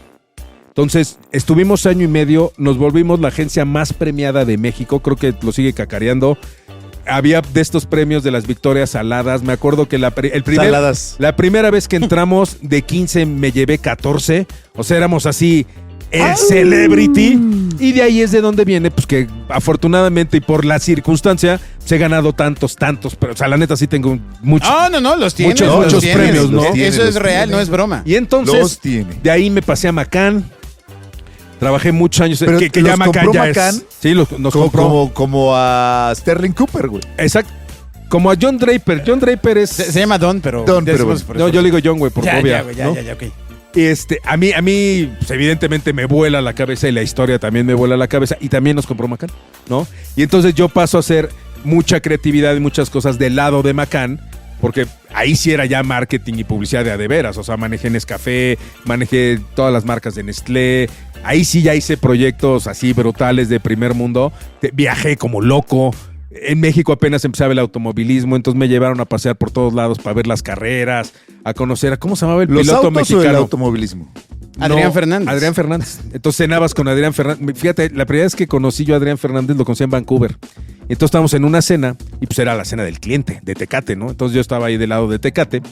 Entonces, estuvimos año y medio, nos volvimos la agencia más premiada de México, creo que lo sigue cacareando. Había de estos premios de las victorias saladas, me acuerdo que la primera vez que entramos de 15 me llevé 14, o sea, éramos así el celebrity, y de ahí es de donde viene, pues que afortunadamente y por la circunstancia se he ganado tantos, pero o sea, la neta sí tengo mucho. No, los tienes. Muchos los tienes. premios, ¿no? Eso es Los real, tiene. no es broma. Y entonces, Los tiene. de ahí me pasé a Macán. Trabajé muchos años. Pero que ¿los ya Macán compró ya Macán? es. Sí, nos compró. Como a Sterling Cooper, güey. Exacto. Como a John Draper. John Draper es. Se llama Don, pero... Don, pero después, bueno. No, yo le digo John, güey, por ya, obvia. ya, güey, ¿no? ya, ok. A mí, pues, evidentemente me vuela la cabeza y la historia también me vuela la cabeza y también nos compró Macán, ¿no? Y entonces yo paso a hacer mucha creatividad y muchas cosas del lado de Macán, porque ahí sí era ya marketing y publicidad de veras, o sea, manejé Nescafé, manejé todas las marcas de Nestlé, ahí sí ya hice proyectos así brutales de primer mundo, viajé como loco. En México apenas empezaba el automovilismo, entonces me llevaron a pasear por todos lados para ver las carreras, a conocer a cómo se llamaba el ¿Los piloto autos mexicano. o el automovilismo? Adrián Fernández. Adrián Fernández. Entonces cenabas con Adrián Fernández. Fíjate, la primera vez que conocí yo a Adrián Fernández lo conocí en Vancouver. Entonces estábamos en una cena y pues era la cena del cliente, de Tecate, ¿no? Entonces yo estaba ahí del lado de Tecate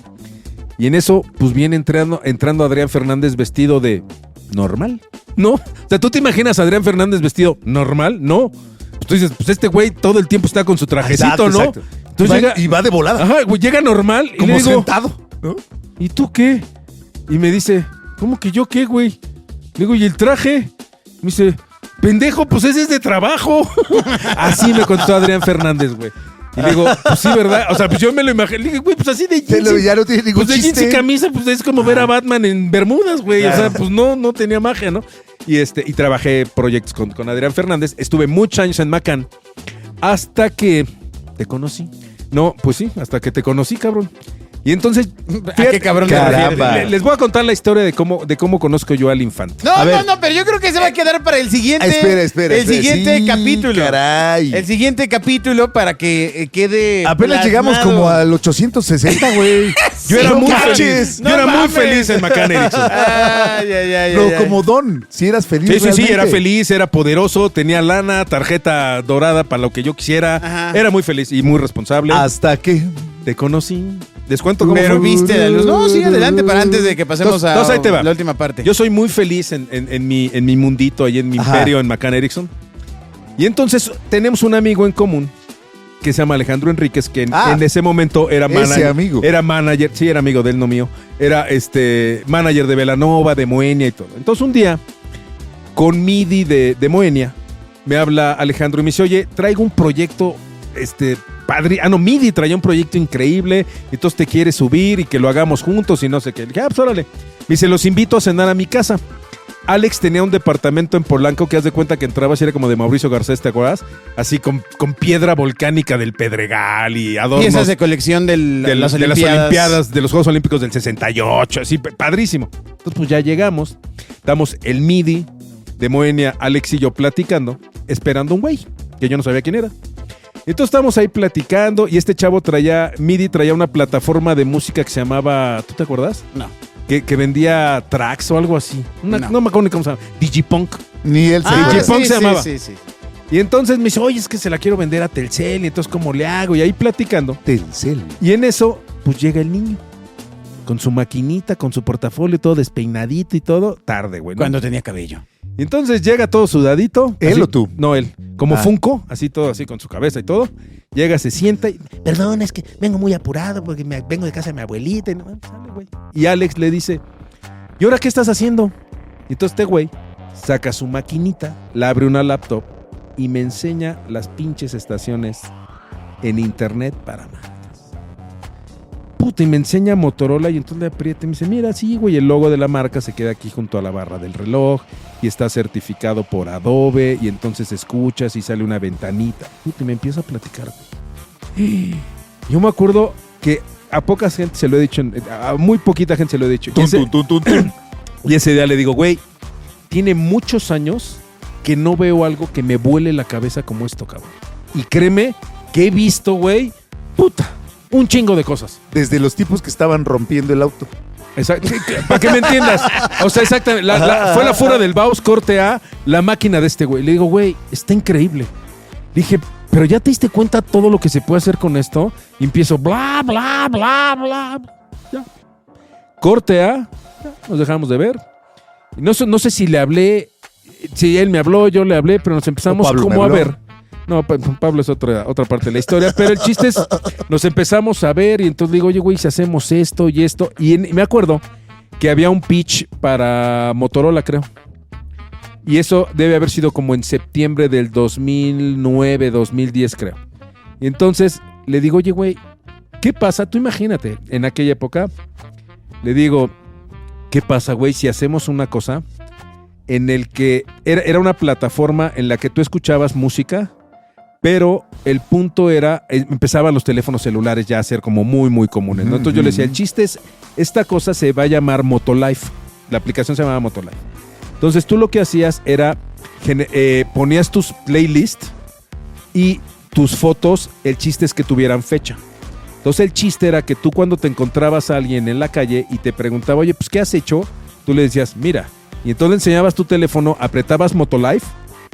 y en eso pues viene entrando Adrián Fernández vestido de normal, ¿no? O sea, ¿tú te imaginas a Adrián Fernández vestido normal? No. Pues tú dices, pues este güey todo el tiempo está con su trajecito, Exacto, ¿no? exacto. Entonces Y va de volada. Ajá, güey, llega normal y Como le digo, sentado, ¿no? ¿y tú qué? Y me dice, ¿cómo que yo qué, güey? Le digo, ¿y el traje? Me dice, pendejo, pues ese es de trabajo. Así me contestó Adrián Fernández, güey. Y le digo, pues sí, ¿verdad? O sea, pues yo me lo imaginé. Le dije, güey, pues así de jeans. Ya no tiene ningún Pues de jeans y chiste. camisa, pues es como ver a Batman en Bermudas, güey. O sea, pues no tenía magia, ¿no? Y trabajé proyectos con Adrián Fernández. Estuve muchos años en Macán hasta que te conocí. No, pues sí, hasta que te conocí, cabrón. Y entonces, ¿A qué cabrón te Caramba. refieres? les voy a contar la historia de cómo conozco yo al infante. No, ver. no, pero yo creo que se va a quedar para el siguiente. Espera. El siguiente Sí, capítulo. Caray. El siguiente capítulo para que quede. Apenas llegamos plasmado. como al 860, güey. Yo era No muy manches. feliz. No Yo era muy mames. feliz en Macán Erickson. Ay. No, como Don. Si eras feliz. Sí, realmente. era feliz, era poderoso, tenía lana, tarjeta dorada para lo que yo quisiera. Ajá. Era muy feliz y muy responsable. Hasta que. Te conocí. ¿Descuento cómo Pero fue? viste la luz. No, sí, adelante para antes de que pasemos Entonces, ahí te va. la última parte. Yo soy muy feliz en mi mundito, ahí en mi Ajá. imperio, en Macán Erickson. Y entonces tenemos un amigo en común que se llama Alejandro Enríquez, que en ese momento era ese manager. amigo. Era manager, sí, era amigo de él, no mío. Era manager de Velanova, de Moenia y todo. Entonces un día, con MIDI de Moenia, me habla Alejandro y me dice, oye, traigo un proyecto, padre. Ah, no, MIDI traía un proyecto increíble, entonces te quiere subir y que lo hagamos juntos y no sé qué. Le dije, pues órale. Me dice, los invito a cenar a mi casa. Alex tenía un departamento en Polanco que haz de cuenta que entrabas y era como de Mauricio Garcés, ¿te acuerdas? Así con piedra volcánica del Pedregal y adornos Piezas de colección de las las Olimpiadas. Olimpiadas, de los Juegos Olímpicos del 68, así, padrísimo. Entonces, pues ya llegamos, estamos el MIDI de Moenia, Alex y yo platicando, esperando un güey, que yo no sabía quién era. Entonces estábamos ahí platicando y este chavo MIDI traía una plataforma de música que se llamaba, ¿tú te acuerdas? No. Que vendía tracks o algo así. No. No me acuerdo ni cómo se llama. Digipunk. Ni él se Digipunk se llamaba. Sí, sí. Y entonces me dice, oye, es que se la quiero vender a Telcel y entonces ¿cómo le hago? Y ahí platicando. Telcel. Y en eso, pues llega el niño. Con su maquinita, con su portafolio, todo despeinadito y todo. Tarde, güey. ¿no? Cuando tenía cabello. Y entonces llega todo sudadito. ¿Él así- o tú? No, él. Como Ah. Funko, así todo así con su cabeza y todo. Llega, se sienta y... Perdón, es que vengo muy apurado porque vengo de casa de mi abuelita. Y, no, sale, güey. Y Alex le dice, ¿y ahora qué estás haciendo? Y entonces este güey saca su maquinita, la abre una laptop y me enseña las pinches estaciones en internet para marcas. Puta, y me enseña Motorola y entonces le aprieta y me dice, mira, sí, güey, el logo de la marca se queda aquí junto a la barra del reloj y está certificado por Adobe y entonces escuchas y sale una ventanita. Puta, y me empieza a platicar. Yo me acuerdo que a poca gente se lo he dicho, a muy poquita gente se lo he dicho. Y ese día le digo, güey, tiene muchos años que no veo algo que me vuele la cabeza como esto, cabrón. Y créeme que he visto, güey, puta, un chingo de cosas. Desde los tipos que estaban rompiendo el auto. Exacto. Para que me entiendas. O sea, exactamente. Fue la fuera del Baus, corte A, la máquina de este güey. Le digo, güey, está increíble. Dije, pero ya te diste cuenta todo lo que se puede hacer con esto. Y empiezo, bla, bla, bla, bla. Ya. Corte A, ya, nos dejamos de ver. No sé si le hablé, si él me habló, yo le hablé, pero nos empezamos Pablo como me a habló. ver. No, Pablo es otra parte de la historia, pero el chiste es, nos empezamos a ver y entonces digo, oye, güey, si hacemos esto y esto. Y me acuerdo que había un pitch para Motorola, creo. Y eso debe haber sido como en septiembre del 2009, 2010, creo. Y entonces le digo, oye, güey, ¿qué pasa? Tú imagínate, en aquella época, le digo, ¿qué pasa, güey, si hacemos una cosa en el que era una plataforma en la que tú escuchabas música, pero el punto era, empezaban los teléfonos celulares ya a ser como muy, muy comunes, ¿no? Entonces yo le decía, el chiste es, esta cosa se va a llamar Motolife. La aplicación se llamaba Motolife. Entonces tú lo que hacías era, ponías tus playlists y tus fotos, el chiste es que tuvieran fecha. Entonces el chiste era que tú cuando te encontrabas a alguien en la calle y te preguntaba, oye, pues ¿qué has hecho? Tú le decías, mira. Y entonces le enseñabas tu teléfono, apretabas Motolife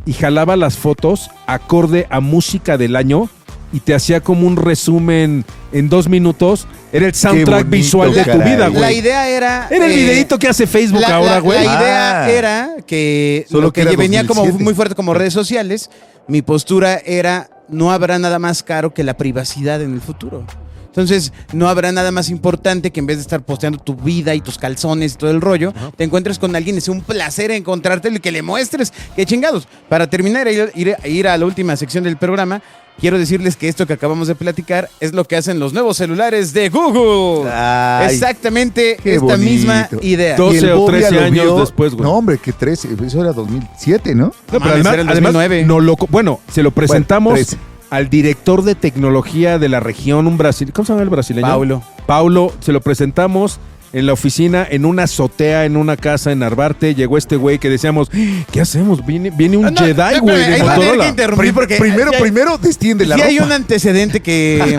y jalaba las fotos acorde a música del año y te hacía como un resumen en 2 minutos. Era el soundtrack bonito, visual de tu caray. vida, güey. La idea era... Era el videíto que hace Facebook ahora, güey. La idea era que Solo lo que que era venía como 2007. muy fuerte como redes sociales, mi postura era, no habrá nada más caro que la privacidad en el futuro. Entonces, no habrá nada más importante que en vez de estar posteando tu vida y tus calzones y todo el rollo, te encuentres con alguien, es un placer encontrártelo y que le muestres qué chingados. Para terminar, ir a la última sección del programa, quiero decirles que esto que acabamos de platicar es lo que hacen los nuevos celulares de Google. Ay, Exactamente qué esta bonito. misma idea. 12 Y el o Bobia 13 lo años vio- después, güey. No, hombre, que 13. Eso era 2007, ¿no? No, pero mames, era el 2009. bueno, se lo presentamos Bueno, 13. al director de tecnología de la región, un brasileño. ¿Cómo se llama el brasileño? Paulo, se lo presentamos en la oficina, en una azotea, en una casa en Narvarte. Llegó este güey que decíamos, ¿qué hacemos? Viene un Jedi, güey, de ahí voy a tener que Motorola. interrumpir porque Primero destiende la sí ropa. hay un antecedente que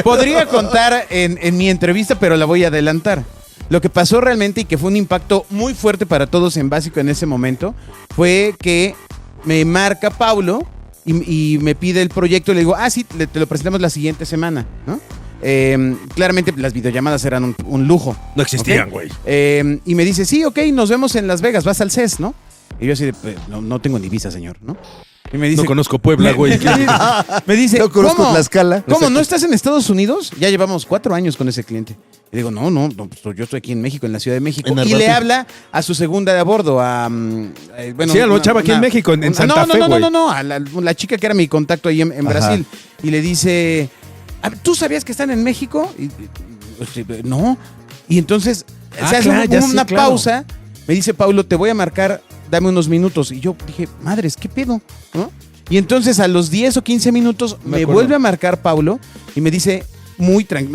podría contar en mi entrevista, pero la voy a adelantar. Lo que pasó realmente y que fue un impacto muy fuerte para todos en básico en ese momento fue que me marca Paulo y me pide el proyecto y le digo, sí, te lo presentamos la siguiente semana, ¿no? Claramente las videollamadas eran un lujo. No existían, ¿ok? güey. Y me dice, sí, ok, nos vemos en Las Vegas, vas al CES, ¿no? Y yo así de, pues, no tengo ni visa, señor, ¿no? Y me dice, No conozco Puebla, güey. me dice, No conozco ¿cómo? Tlaxcala. ¿Cómo? ¿No estás en Estados Unidos? Ya llevamos 4 años con ese cliente. Y digo, no, pues yo estoy aquí en México, en la Ciudad de México. En Y Narvarte. le habla a su segunda de a bordo, bueno, Sí, a la chava aquí en México, en Santa Fe, güey. No, a la chica que era mi contacto ahí en Brasil. Y le dice, ¿tú sabías que están en México? No. Y entonces se hace claro, ya una sé, claro. pausa. Me dice, Paulo, te voy a marcar, dame unos minutos. Y yo dije, madres, ¿qué pedo? ¿No? Y entonces a los 10 o 15 minutos me acuerdo. vuelve a marcar Paulo y me dice,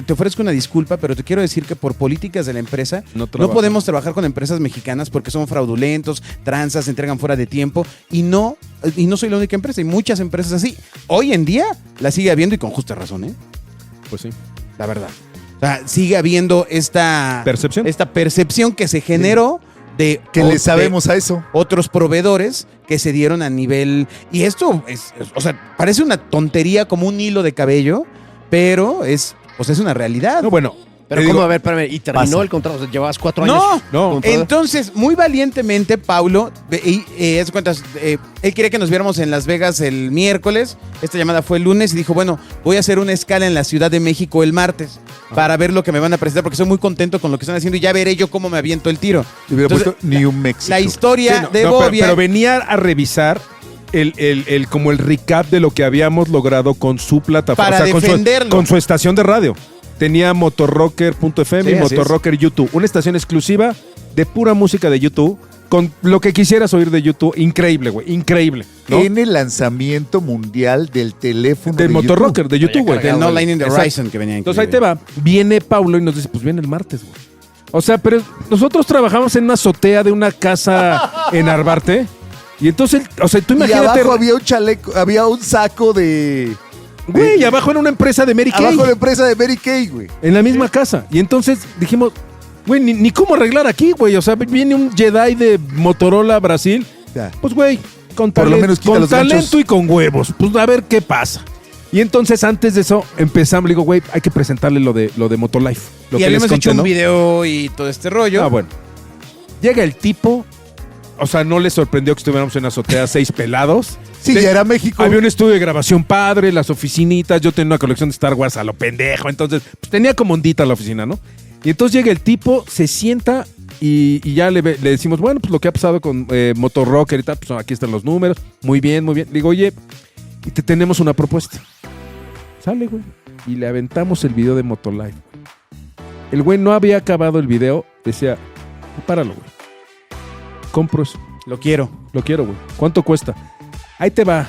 te ofrezco una disculpa, pero te quiero decir que por políticas de la empresa No no podemos trabajar con empresas mexicanas porque son fraudulentos, tranzas, se entregan fuera de tiempo y no soy la única empresa, hay muchas empresas así. Hoy en día la sigue habiendo y con justa razón, Pues sí. la verdad. O sea, sigue habiendo esta ¿Percepción? que se generó de Que le sabemos a eso. otros proveedores que se dieron a nivel. Y esto o sea, parece una tontería como un hilo de cabello, pero es una realidad. No, bueno. Pero te ¿cómo? digo, A ver, espérame. ¿Y terminó pasa. el contrato? O sea, llevabas 4 años. No. Entonces, muy valientemente, Paulo, haz de cuentas, él quería que nos viéramos en Las Vegas el miércoles. Esta llamada fue el lunes y dijo, bueno, voy a hacer una escala en la Ciudad de México el martes para ver lo que me van a presentar, porque estoy muy contento con lo que están haciendo y ya veré yo cómo me aviento el tiro. Te hubiera Entonces, puesto ni un México. la historia Sí, de Bobia. pero venía a revisar como el recap de lo que habíamos logrado con su plataforma. Para defenderlo. Con su estación de radio. Tenía Motorrocker.fm Sí, y así Motorrocker YouTube. Una estación exclusiva de pura música de YouTube. Con lo que quisieras oír de YouTube. Increíble, güey. Increíble. ¿no? En el lanzamiento mundial del teléfono Del de Motorrocker, de YouTube, güey. Del No Line in the Exacto. Horizon que venía. Entonces ahí te va. Viene Paulo y nos dice, pues viene el martes, güey. O sea, pero nosotros trabajamos en una azotea de una casa en Arbarte. Y entonces, o sea, tú Y imagínate. abajo había un chaleco, había un saco de... Güey, abajo era una empresa de Mary Kay. Abajo la empresa de Mary Kay, güey. En la misma casa. Y entonces dijimos, güey, ni cómo arreglar aquí, güey. O sea, viene un Jedi de Motorola Brasil. Ya. Pues, güey, con, Por lo menos quita con los talento ganchos. y con huevos. Pues a ver qué pasa. Y entonces, antes de eso, empezamos. Le digo, güey, hay que presentarle lo de Motolife. Lo Y que les habíamos conté, hecho un ¿no? video y todo este rollo. Ah, bueno. Llega el tipo. O sea, no le sorprendió que estuviéramos en la azotea 6 pelados. Sí, ya era México. Había un estudio de grabación padre, las oficinitas. Yo tenía una colección de Star Wars a lo pendejo. Entonces, pues tenía como ondita la oficina, ¿no? Y entonces llega el tipo, se sienta y ya le decimos, bueno, pues lo que ha pasado con Motorrocker y tal, pues aquí están los números. Muy bien, muy bien. Le digo, oye, y te tenemos una propuesta. Sale, güey. Y le aventamos el video de Motolife. El güey no había acabado el video. Decía, páralo, güey. Compro eso. Lo quiero. Lo quiero, güey. ¿Cuánto cuesta? Ahí te va.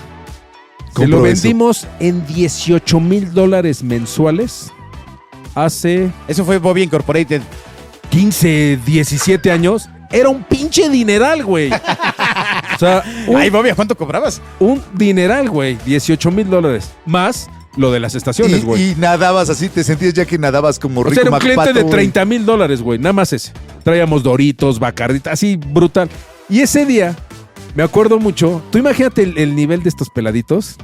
Se Compro lo eso. vendimos en $18,000 mensuales hace Eso fue Bobia Incorporated. 15, 17 años. Era un pinche dineral, güey. O sea, Ay, Bobia, ¿cuánto cobrabas? un dineral, güey. $18,000. Más lo de las estaciones, güey. Y nadabas así, te sentías ya que nadabas como O rico sea, era un cliente MacPato, de güey. $30,000, güey. Nada más ese. Traíamos Doritos, Bacardita, así brutal. Y ese día, me acuerdo mucho. Tú imagínate el nivel de estos peladitos.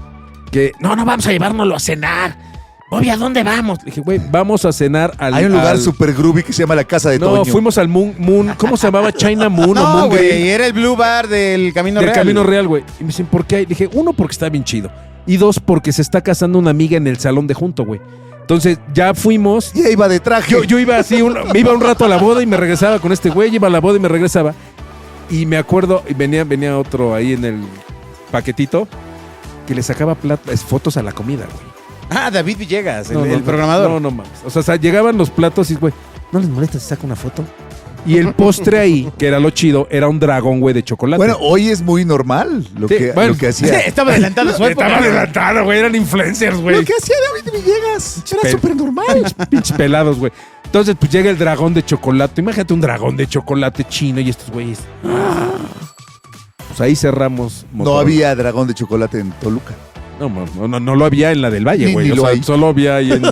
Que, no, vamos a llevárnoslo a cenar. Bobia, ¿a dónde vamos? Le dije, güey, vamos a cenar al... Hay un lugar al- super groovy que se llama la Casa de No, Toño. fuimos al Moon. ¿Cómo se llamaba? China Moon o No, Moon Grill. güey, era el Blue Bar del Camino Del Real. Camino Real, güey. Y me dicen, ¿por qué? Le dije, 1, porque está bien chido. Y 2, porque se está casando una amiga en el salón de junto, güey. Entonces, ya fuimos. Y ahí iba de traje. Yo iba así, me iba un rato a la boda y me regresaba con este güey, iba a la boda y me regresaba. Y me acuerdo, y venía otro ahí en el paquetito, que le sacaba fotos a la comida, güey. Ah, David Villegas, No, el no, programador. No mames. O sea, llegaban los platos y, güey, ¿no les molesta si saco una foto? Y el postre ahí, que era lo chido, era un dragón, güey, de chocolate. Bueno, hoy es muy normal lo, Sí, que, bueno. lo que hacía. Estaba adelantado a su época. Estaba adelantado, güey, eran influencers, güey. Lo que hacía David Villegas. Era Pel- súper normal. Pinches pelados, güey. Entonces, pues llega el dragón de chocolate. Imagínate un dragón de chocolate chino y estos güeyes. Pues ahí cerramos. No Motor. había dragón de chocolate en Toluca. No lo había en la del Valle, Ni güey. O lo sea, hay. solo había ahí en...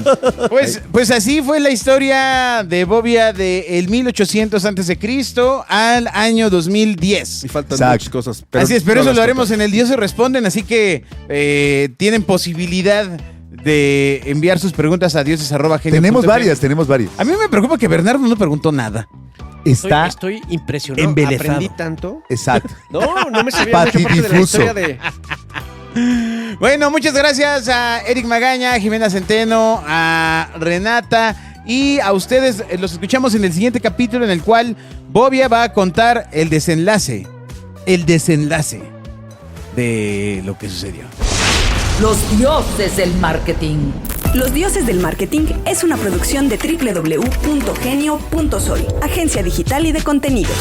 Pues así fue la historia de Bobia del 1800 a.C. al año 2010. Y faltan Exacto. muchas cosas. Así es, pero no eso las lo haremos contamos. en el Dios se Responden, así que tienen posibilidad de enviar sus preguntas a dioses@genio.fm. Tenemos varias. A mí me preocupa que Bernardo no preguntó nada. Está Estoy impresionado. embelesado. Aprendí tanto. exacto. No me sabía mucha parte de la Patidifuso. historia de... Bueno, muchas gracias a Eric Magaña, a Jimena Centeno, a Renata y a ustedes. Los escuchamos en el siguiente capítulo en el cual Bobia va a contar el desenlace de lo que sucedió. Los dioses del marketing. Los Dioses del Marketing es una producción de www.genio.soy, agencia digital y de contenidos.